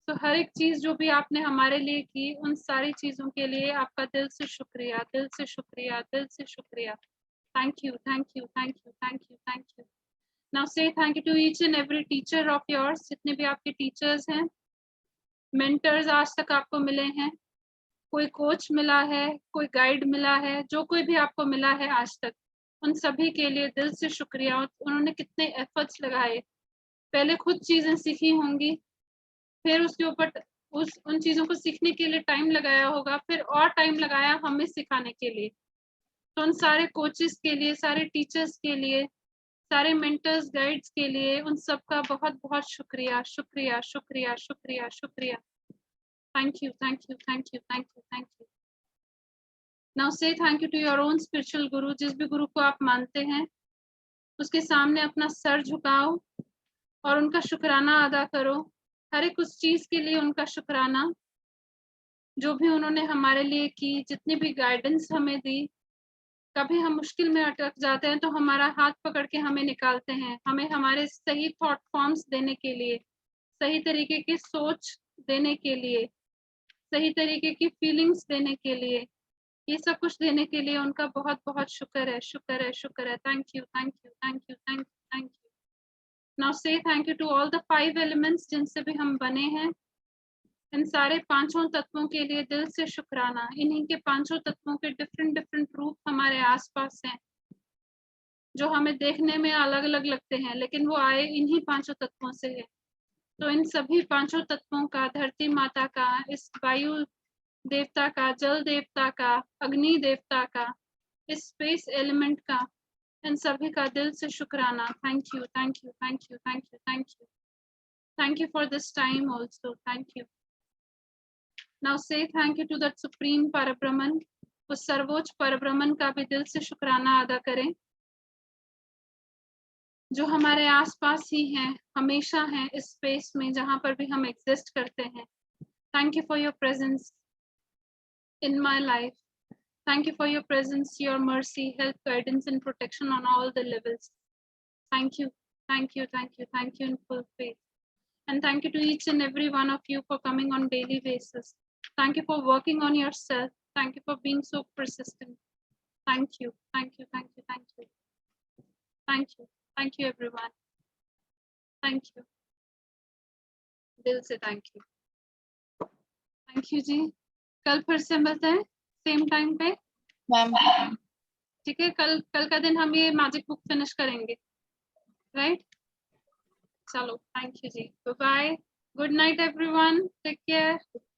तो हर एक चीज जो भी आपने हमारे लिए की, उन सारी चीजों के लिए आपका दिल से शुक्रिया, दिल से शुक्रिया, दिल से शुक्रिया। Thank you thank you thank you thank you thank you. Now से thank you to each and every teacher of yours, जितने भी आपके टीचर्स हैं, मेंटर्स आज तक आपको मिले हैं, कोई कोच मिला है, कोई गाइड मिला है, जो कोई भी आपको मिला है आज तक, उन सभी के लिए दिल से शुक्रिया। उन्होंने कितने एफर्ट्स लगाए, पहले खुद चीजें सीखी होंगी, फिर उसके ऊपर उन चीजों को सीखने के लिए टाइम लगाया होगा, फिर और टाइम लगाया हमें सिखाने के लिए। तो उन सारे कोचेस के लिए, सारे टीचर्स के लिए, सारे मेंटर्स गाइड्स के लिए, उन सबका बहुत बहुत शुक्रिया शुक्रिया शुक्रिया शुक्रिया शुक्रिया। Thank you thank you thank you thank you thank you. Now से thank you to your own spiritual guru, जिस भी गुरु को आप मानते हैं उसके सामने अपना सर झुकाओ और उनका शुक्राना अदा करो। हर एक उस चीज के लिए उनका शुक्राना, जो भी उन्होंने हमारे लिए की, जितनी भी गाइडेंस हमें दी। कभी हम मुश्किल में अटक जाते हैं तो हमारा हाथ पकड़ के हमें निकालते हैं, हमें हमारे सही थॉट फॉर्म्स देने के लिए, सही तरीके की सोच देने के लिए, सही तरीके की फीलिंग्स देने के लिए, ये सब कुछ देने के लिए उनका बहुत बहुत शुक्र है, शुक्र है, शुक्र है। Thank you, thank you, thank you, thank you, thank you. Now से thank you to all the 5 elements जिनसे भी हम बने हैं। इन सारे पांचों तत्वों के लिए दिल से शुक्राना। इन्हीं के पांचों तत्वों के डिफरेंट डिफरेंट रूप हमारे आसपास हैं, जो हमें देखने में अलग अलग लगते हैं, लेकिन वो आए इन्हीं पांचों तत्वों से है। तो इन सभी पांचों तत्वों का, धरती माता का, इस वायु देवता का, जल देवता का, अग्नि देवता का, इस स्पेस एलिमेंट का, इन सभी का दिल से शुक्राना। Thank you, thank you, thank you, thank you, thank you, thank you for this time also. Thank you. Now से thank you to that supreme परब्रह्मन। उस सर्वोच्च परब्रह्मन का भी दिल से शुक्राना अदा करें, जो हमारे आसपास ही हैं, हमेशा हैं इस स्पेस में जहां पर भी हम एग्जिस्ट करते हैं। Thank you for your presence in my life. Thank you for your presence, your mercy, help, guidance, and protection on all the levels. Thank you, thank you, thank you, thank you in full faith. And thank you to each and every one of you for coming on daily basis. Thank you for working on yourself. Thank you for being so persistent. Thank you, thank you, thank you, thank you. Thank you, thank you everyone. Thank you. दिल से thank you. Thank you जी. कल फिर से मिलते हैं सेम टाइम पे।
मैम
ठीक है, कल का दिन हम ये मैजिक बुक फिनिश करेंगे, राइट? चलो, thank you ji, bye bye, good night everyone, take care.